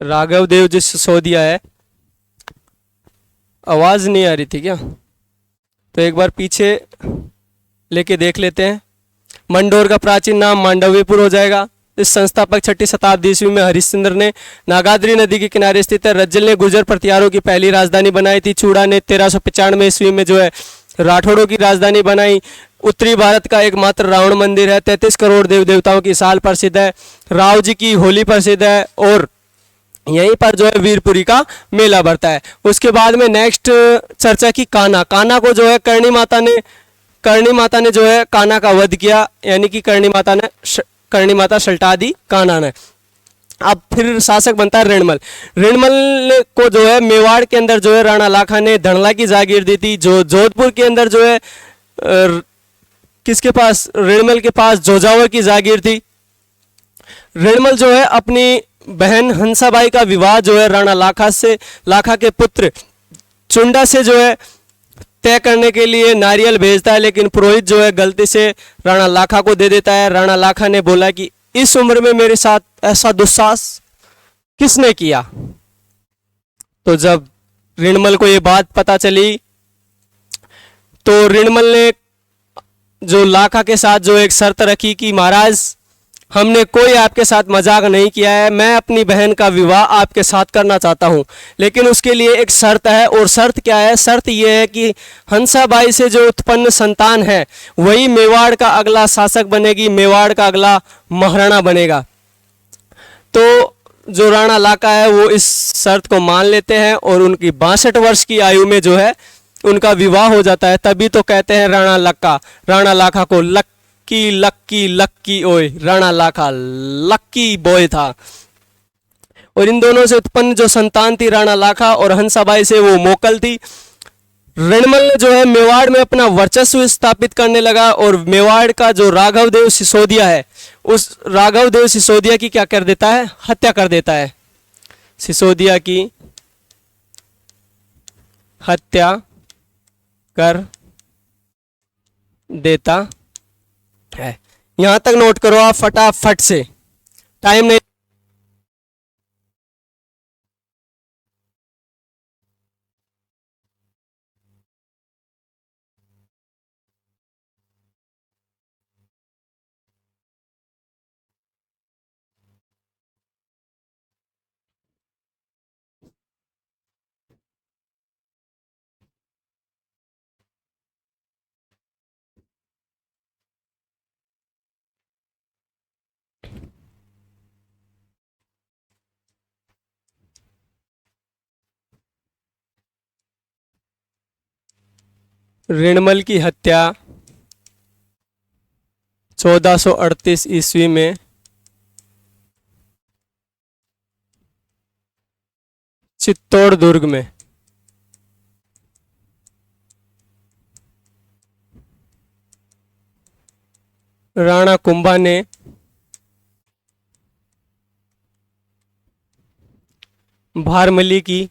राघव देव जो सिसोदिया है, आवाज नहीं आ रही थी क्या? तो एक बार पीछे लेके देख लेते हैं। मंडोर का प्राचीन नाम मांडव्यपुर हो जाएगा। इस संस्थापक 6ठी शताब्दी ईस्वी में हरिश्चंद्र ने नागाद्री नदी के किनारे स्थित है। रज्जल ने गुर्जर प्रतिहारों की पहली राजधानी बनाई थी। चूड़ा ने 1395 ईस्वी में जो है राठौड़ों की राजधानी बनाई। उत्तरी भारत का एकमात्र रावण मंदिर है। 33 करोड़ देव देवताओं की साल प्रसिद्ध है। राव जी की होली प्रसिद्ध है और यहीं पर जो है वीरपुरी का मेला भरता है। उसके बाद में नेक्स्ट चर्चा की कान्हा। कान्हा को जो है करणी माता ने जो है कान्हा का वध किया, यानी कि करणी माता सल्टा दी कान्हा ने। अब फिर शासक बनता है ऋणमल। ऋणमल को जो है मेवाड़ के अंदर जो है राणा लाखा ने धड़ला की जागीर दी थी। जो जोधपुर के अंदर जो है किसके पास, ऋणमल के पास जोजावर की जागीर थी। ऋणमल जो है अपनी बहन हंसाबाई का विवाह जो है राणा लाखा के पुत्र चुंडा से जो है तय करने के लिए नारियल भेजता है, लेकिन पुरोहित जो है गलती से राणा लाखा को दे देता है। राणा लाखा ने बोला कि इस उम्र में मेरे साथ ऐसा दुस्साहस किसने किया? तो जब ऋणमल को ये बात पता चली तो ऋणमल ने जो लाखा के साथ जो एक शर्त रखी कि महाराज, हमने कोई आपके साथ मजाक नहीं किया है, मैं अपनी बहन का विवाह आपके साथ करना चाहता हूं, लेकिन उसके लिए एक शर्त है। और शर्त क्या है? शर्त यह है कि हंसाबाई से जो उत्पन्न संतान है वही मेवाड़ का अगला शासक बनेगी, मेवाड़ का अगला महाराणा बनेगा। तो जो राणा लाखा है वो इस शर्त को मान लेते हैं और उनकी 62 वर्ष की आयु में जो है उनका विवाह हो जाता है। तभी तो कहते हैं राणा लाखा को लक्की लक्की लक्की ओए, राणा लाखा लक्की बॉय था। और इन दोनों से उत्पन्न जो संतान थी राणा लाखा और हंसाबाई से, वो मोकल थी। रणमल ने जो है मेवाड़ में अपना वर्चस्व स्थापित करने लगा और मेवाड़ का जो राघव देव सिसोदिया है, उस राघव देव सिसोदिया की क्या कर देता है? हत्या कर देता है। सिसोदिया की हत्या कर देता है। यहां तक नोट करो आप फटाफट से, टाइम नहीं। ऋणमल की हत्या 1438 ईस्वी में चित्तौड़ दुर्ग में राणा कुंभा ने भारमली की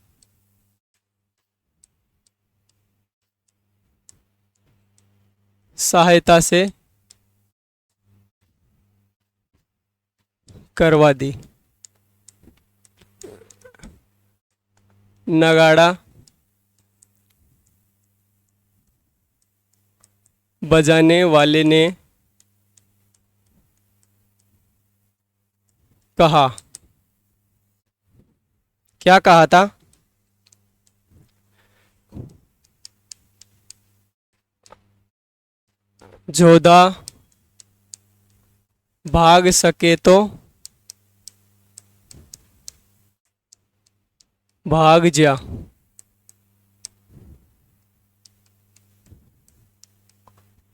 सहायता से करवा दी। नगाड़ा बजाने वाले ने कहा, क्या कहा था? जोधा भाग सके तो भाग जा,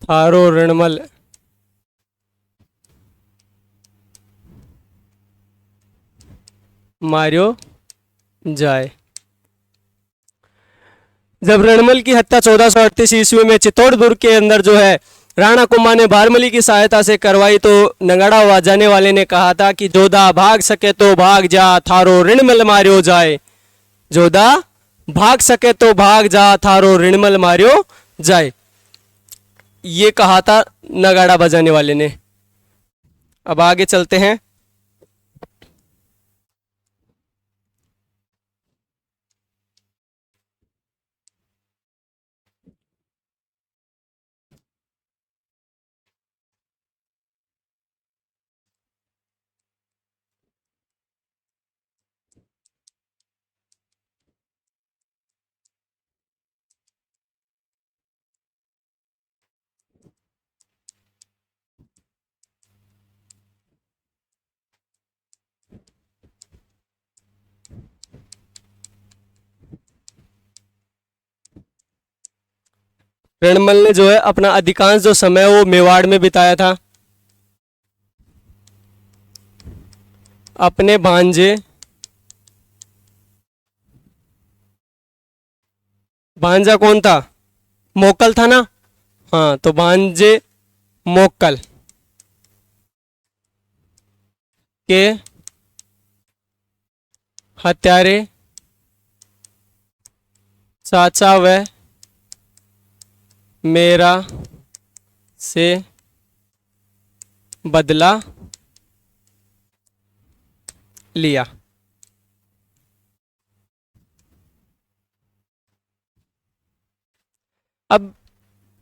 थारो रणमल मारियो जाए। जब रणमल की हत्या 1438 ईस्वी में चित्तौड़ दुर्ग के अंदर जो है राणा कुंभा ने भारमली की सहायता से करवाई, तो नगाड़ा बजाने वाले ने कहा था कि जोधा भाग सके तो भाग जा, थारो ऋणमल मारियो जाए। जोधा भाग सके तो भाग जा, थारो ऋणमल मारियो जाए, ये कहा था नगाड़ा बजाने वाले ने। अब आगे चलते हैं। रणमल ने जो है अपना अधिकांश जो समय वो मेवाड़ में बिताया था। अपने भांजे, भांजा कौन था? मोक्कल था ना। हाँ, तो भांजे मोक्कल के हत्यारे चाचा व मेरा से बदला लिया। अब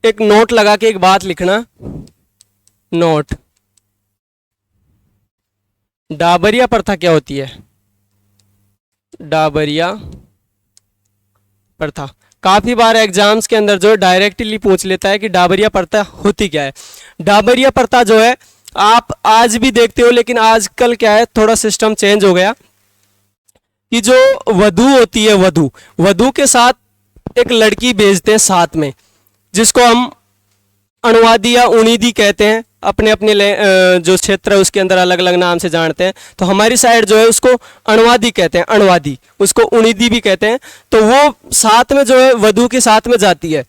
एक नोट लगा के एक बात लिखना। नोट, डाबरिया प्रथा क्या होती है? डाबरिया प्रथा काफी बार एग्जाम्स के अंदर जो है डायरेक्टली पूछ लेता है कि डाबरिया प्रथा होती क्या है। डाबरिया प्रथा जो है आप आज भी देखते हो, लेकिन आजकल क्या है, थोड़ा सिस्टम चेंज हो गया कि जो वधू होती है, वधू के साथ एक लड़की भेजते हैं साथ में, जिसको हम अणुवादी या उणीदी कहते हैं। अपने अपने जो क्षेत्र है उसके अंदर अलग अलग नाम से जानते हैं। तो हमारी साइड जो है उसको अणुवादी कहते हैं, अणुवादी, उसको उणीदी भी कहते हैं। तो वो साथ में जो है वधू के साथ में जाती है।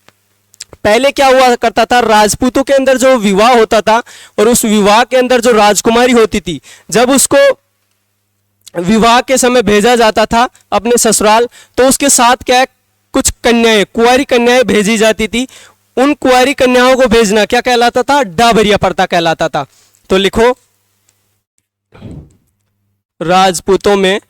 पहले क्या हुआ करता था, राजपूतों के अंदर जो विवाह होता था और उस विवाह के अंदर जो राजकुमारी होती थी, जब उसको विवाह के समय भेजा जाता था अपने ससुराल, तो उसके साथ क्या है, कुछ कन्याएं, कुंवारी कन्याएं भेजी जाती थी। उन कुंवारी कन्याओं को भेजना क्या कहलाता था? डाबरिया प्रथा कहलाता था। तो लिखो, राजपूतों में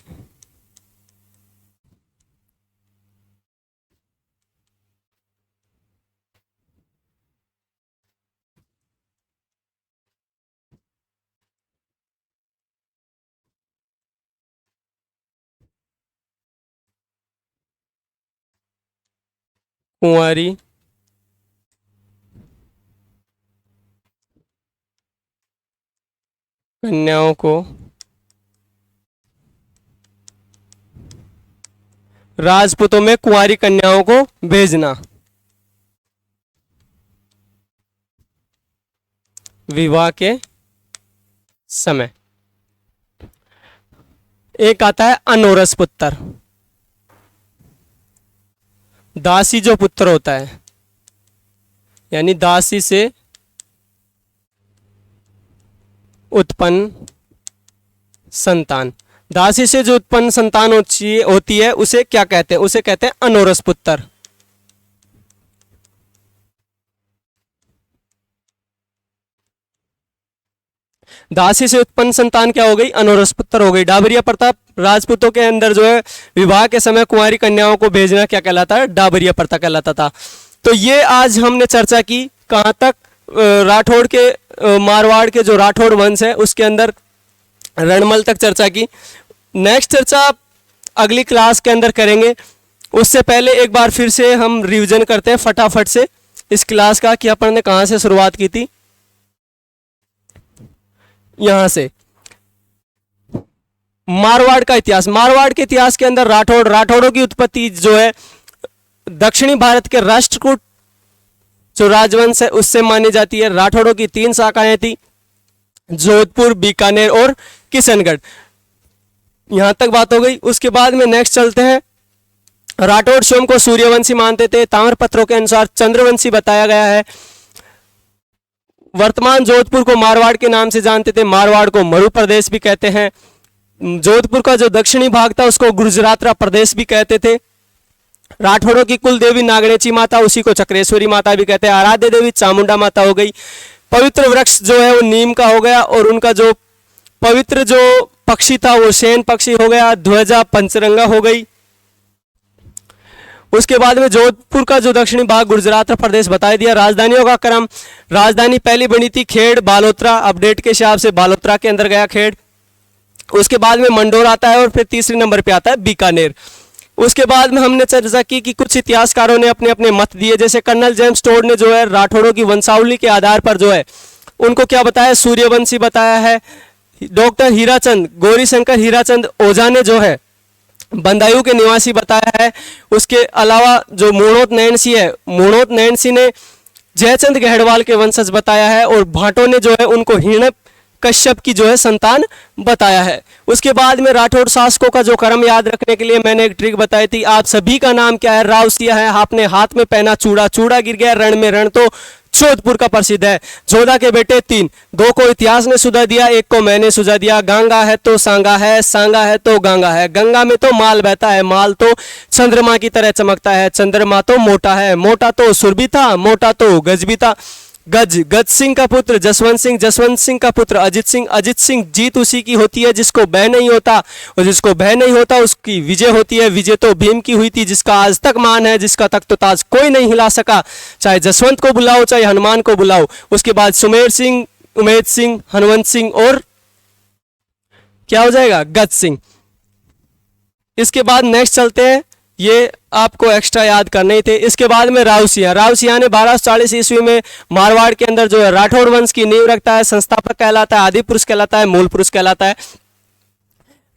कुंवारी कन्याओं को राजपूतों में कुंवारी कन्याओं को भेजना विवाह के समय। एक आता है अनोरस पुत्र, दासी जो पुत्र होता है, यानी दासी से उत्पन्न संतान। दासी से जो उत्पन्न संतान होती है उसे क्या कहते हैं? उसे कहते हैं अनोरस पुत्र। दासी से उत्पन्न संतान क्या हो गई? अनोरस पुत्र हो गई। डाबरिया प्रथा राजपूतों के अंदर जो है विवाह के समय कुंवारी कन्याओं को भेजना क्या कहलाता है? डाबरिया प्रथा कहलाता था। तो ये आज हमने चर्चा की कहां तक? राठौड़ के, मारवाड़ के जो राठौड़ वंश है उसके अंदर रणमल तक चर्चा की। नेक्स्ट चर्चा अगली क्लास के अंदर करेंगे। उससे पहले एक बार फिर से हम रिवीजन करते हैं फटाफट से इस क्लास का कि अपन ने कहां से शुरुआत की थी। यहां से मारवाड़ का इतिहास। मारवाड़ के इतिहास के अंदर राठौड़ों की उत्पत्ति जो है दक्षिणी भारत के राष्ट्रकूट जो राजवंश है उससे मानी जाती है। राठौड़ों की 3 शाखाएं थी, जोधपुर, बीकानेर और किशनगढ़। यहां तक बात हो गई। उसके बाद में नेक्स्ट चलते हैं। राठौड़ स्वयं को सूर्यवंशी मानते थे, ताम्रपत्रों के अनुसार चंद्रवंशी बताया गया है। वर्तमान जोधपुर को मारवाड़ के नाम से जानते थे, मारवाड़ को मरु प्रदेश भी कहते हैं। जोधपुर का जो दक्षिणी भाग था उसको गुजरातरा प्रदेश भी कहते थे। राठौड़ों की कुल देवी नागणेची माता, उसी को चक्रेश्वरी माता भी कहते हैं। आराध्य देवी चामुंडा माता हो गई। पवित्र वृक्ष जो है वो नीम का हो गया और उनका जो पवित्र जो पक्षी था वो शयन पक्षी हो गया। ध्वजा पंचरंगा हो गई। उसके बाद में जोधपुर का जो दक्षिणी भाग गुजरात प्रदेश बता दिया। राजधानियों का क्रम, राजधानी पहली बनी थी खेड़ बालोतरा, अपडेट के हिसाब से बालोतरा के अंदर गया खेड़। उसके बाद में मंडोर आता है और फिर तीसरे नंबर पे आता है बीकानेर। उसके बाद में हमने चर्चा की कि कुछ इतिहासकारों ने अपने अपने मत दिए, जैसे कर्नल जेम्स टोड ने जो है राठौड़ों की वंशावली के आधार पर जो है उनको क्या बताया? सूर्यवंशी बताया है। डॉक्टर हीराचंद, गौरी शंकर हीराचंद ओझा ने जो है बंदायू के निवासी बताया है। उसके अलावा जो मूणोत नैनसी है, मूणोत नैनसी ने जयचंद गहड़वाल के वंशज बताया है, और भाटों ने जो है उनको हिरण्य कश्यप की जो है संतान बताया है। उसके बाद में राठौड़ शासकों का जो क्रम याद रखने के लिए मैंने एक ट्रिक बताई थी। आप सभी का नाम क्या है? रावसिया है। आपने हाथ में पहना चूड़ा, चूड़ा गिर गया रण में, रण तो जोधपुर का प्रसिद्ध है। जोधा के बेटे 3, 2 को इतिहास ने सुझा दिया, 1 को मैंने सुझा दिया। गांगा है तो सांगा है, सांगा है तो गांगा है। गंगा में तो माल बहता है, माल तो चंद्रमा की तरह चमकता है। चंद्रमा तो मोटा है, मोटा तो सुरभि था, मोटा तो गज भी था। गज, गज सिंह का पुत्र जसवंत सिंह, जसवंत सिंह का पुत्र अजित सिंह। अजित सिंह, जीत उसी की होती है जिसको भय नहीं होता, और जिसको भय नहीं होता उसकी विजय होती है। विजय तो भीम की हुई थी, जिसका आज तक मान है, जिसका तख्त ताज कोई नहीं हिला सका। चाहे जसवंत को बुलाओ, चाहे हनुमान को बुलाओ। उसके बाद सुमेर सिंह, उमेद सिंह, हनुवंत सिंह, और क्या हो जाएगा? गज सिंह। इसके बाद नेक्स्ट चलते हैं, ये आपको एक्स्ट्रा याद करने थे। इसके बाद में रावसिया। रावसिया ने 1240 ईस्वी में मारवाड़ के अंदर जो है राठौड़ वंश की नींव रखता है। संस्थापक कहलाता है, आदि पुरुष कहलाता है, मूल पुरुष कहलाता है।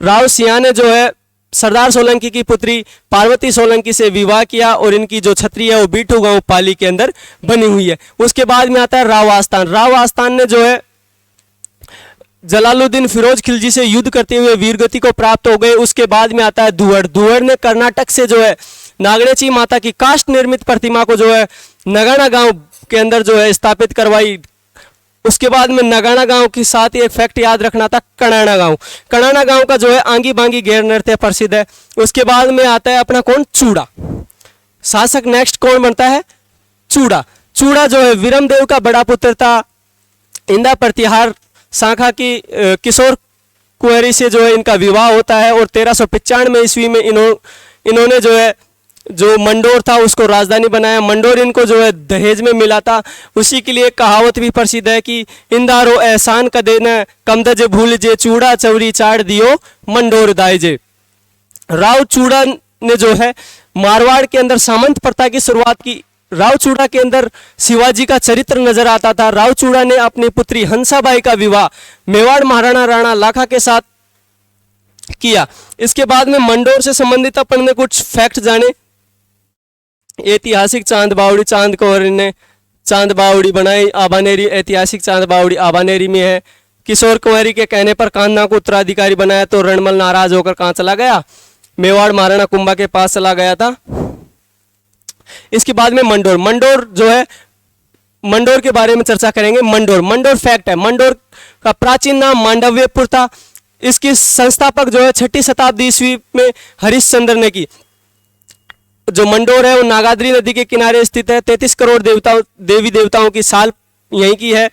रावसिया ने जो है सरदार सोलंकी की पुत्री पार्वती सोलंकी से विवाह किया, और इनकी जो छत्री है वो बीठू गांव पाली के अंदर बनी हुई है। उसके बाद में आता है राव आस्तान। राव आस्तान ने जो है जलालुद्दीन फिरोज खिलजी से युद्ध करते हुए वीरगति को प्राप्त हो गए। उसके बाद में आता है दुअर। दुअर ने कर्नाटक से जो है नागणेची माता की काष्ठ निर्मित प्रतिमा को जो है नगाना गांव के अंदर जो है स्थापित करवाई। उसके बाद में नगाना गांव के साथ ही एक फैक्ट याद रखना था, कणाना गांव। कणाना गांव का जो है आंगी बांगी गैर नृत्य प्रसिद्ध है। उसके बाद में आता है अपना कौन? चूड़ा। शासक नेक्स्ट कौन बनता है? चूड़ा। चूड़ा जो है वीरमदेव का बड़ा पुत्र था। इंदा प्रतिहार शाखा की किशोर कुंवरी से जो है इनका विवाह होता है, और 1395 ईस्वी में इन्होंने जो है जो मंडोर था उसको राजधानी बनाया। मंडोर इनको जो है दहेज में मिला था। उसी के लिए एक कहावत भी प्रसिद्ध है कि इंदारो एहसान कदे न कमदज भूल जे, चूड़ा चवरी चाड़ दियो मंडोर दाइजे। राव चूड़ा ने जो है मारवाड़ के अंदर सामंत प्रथा की शुरुआत की। राव चूड़ा के अंदर शिवाजी का चरित्र नजर आता था। राव चूड़ा ने अपनी पुत्री हंसाबाई का विवाह मेवाड़ महाराणा राणा लाखा के साथ किया। इसके बाद में मंडोर से संबंधित अपन ने कुछ फैक्ट जाने। ऐतिहासिक चांद बावड़ी, चांद कौर ने चांद बावड़ी बनाई। आबानेरी, ऐतिहासिक चांद बावड़ी आबानेरी में है। किशोर कुंवरी के कहने पर कान्हा को उत्तराधिकारी बनाया, तो रणमल नाराज होकर कहां चला गया? मेवाड़ महाराणा कुंभा के पास चला गया था। इसके बाद में मंडोर। मंडोर जो है, मंडोर के बारे में चर्चा करेंगे। मंडोर, मंडोर फैक्ट है, मंडोर का प्राचीन नाम मांडव्यपुर था। इसकी संस्थापक जो है 6ठी शताब्दी ईस्वी में हरिश्चंद्र ने की। जो मंडोर है वो नागाद्री नदी के किनारे स्थित है। 33 करोड़ देवी देवताओं की साल यहीं की है।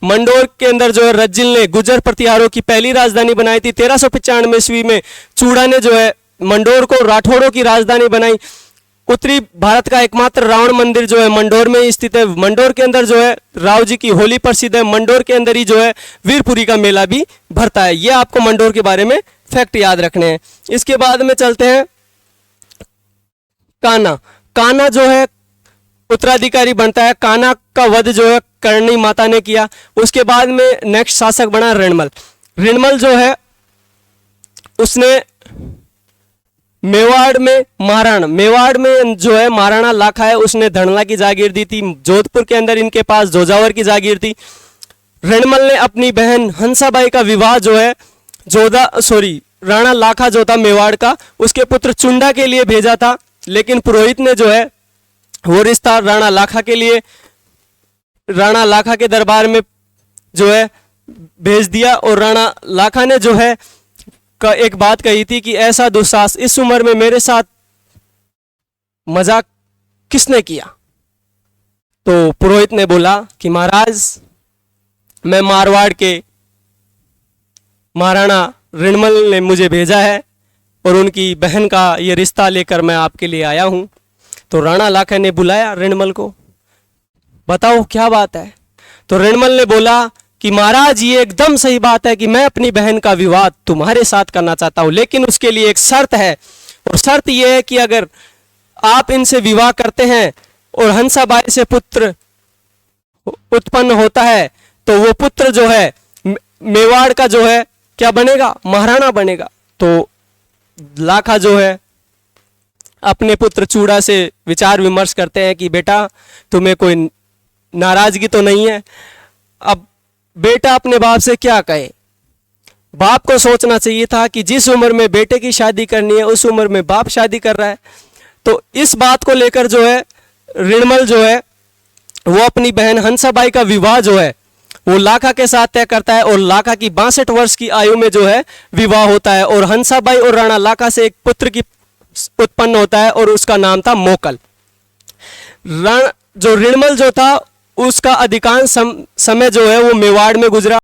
मंडोर के अंदर जो है रज्जिल ने गुर्जर प्रतिहारों की पहली राजधानी बनाई थी। 1395 ईस्वी में चूड़ा ने जो है मंडोर को राठौड़ों की राजधानी बनाई। उत्तरी भारत का एकमात्र रावण मंदिर जो है मंडोर में ही स्थित है। मंडोर के अंदर जो है राव जी की होली प्रसिद्ध है। मंडोर के अंदर ही जो है वीरपुरी का मेला भी भरता है। ये आपको मंडोर के बारे में फैक्ट याद रखने हैं। इसके बाद में चलते हैं कान्हा। कान्हा जो है उत्तराधिकारी बनता है। कान्हा का वध जो है करणी माता ने किया। उसके बाद में नेक्स्ट शासक बना रणमल। रणमल जो है उसने मेवाड़ में जो है महाराणा लाखा है उसने धड़ला की जागीर दी थी। जोधपुर के अंदर इनके पास जोजावर की जागीर थी। रणमल ने अपनी बहन हंसाबाई का विवाह जो है राणा लाखा जो था मेवाड़ का, उसके पुत्र चुंडा के लिए भेजा था, लेकिन पुरोहित ने जो है वो रिश्ता राणा लाखा के दरबार में जो है भेज दिया। और राणा लाखा ने जो है का एक बात कही थी कि ऐसा दुस्साहस इस उम्र में मेरे साथ मजाक किसने किया? तो पुरोहित ने बोला कि महाराज, मैं मारवाड़ के महाराणा रणमल ने मुझे भेजा है और उनकी बहन का ये रिश्ता लेकर मैं आपके लिए आया हूं। तो राणा लाखा ने बुलाया रणमल को, बताओ क्या बात है? तो रणमल ने बोला कि महाराज, ये एकदम सही बात है कि मैं अपनी बहन का विवाह तुम्हारे साथ करना चाहता हूं, लेकिन उसके लिए एक शर्त है, और शर्त यह है कि अगर आप इनसे विवाह करते हैं और हंसाबाई से पुत्र उत्पन्न होता है तो वो पुत्र जो है मेवाड़ का जो है क्या बनेगा? महाराणा बनेगा। तो लाखा जो है अपने पुत्र चूड़ा से विचार विमर्श करते हैं कि बेटा तुम्हें कोई नाराजगी तो नहीं है। अब बेटा अपने बाप से क्या कहे। बाप को सोचना चाहिए था कि जिस उम्र में बेटे की शादी करनी है उस उम्र में बाप शादी कर रहा है। तो इस बात को लेकर जो है ऋणमल जो है वो अपनी बहन हंसाबाई का विवाह जो है वो लाखा के साथ तय करता है और लाखा की 62 वर्ष की आयु में जो है विवाह होता है और हंसाबाई और राणा लाखा से एक पुत्र की उत्पन्न होता है और उसका नाम था मोकल। जो ऋणमल जो था उसका अधिकांश समय जो है वो मेवाड़ में गुजरा।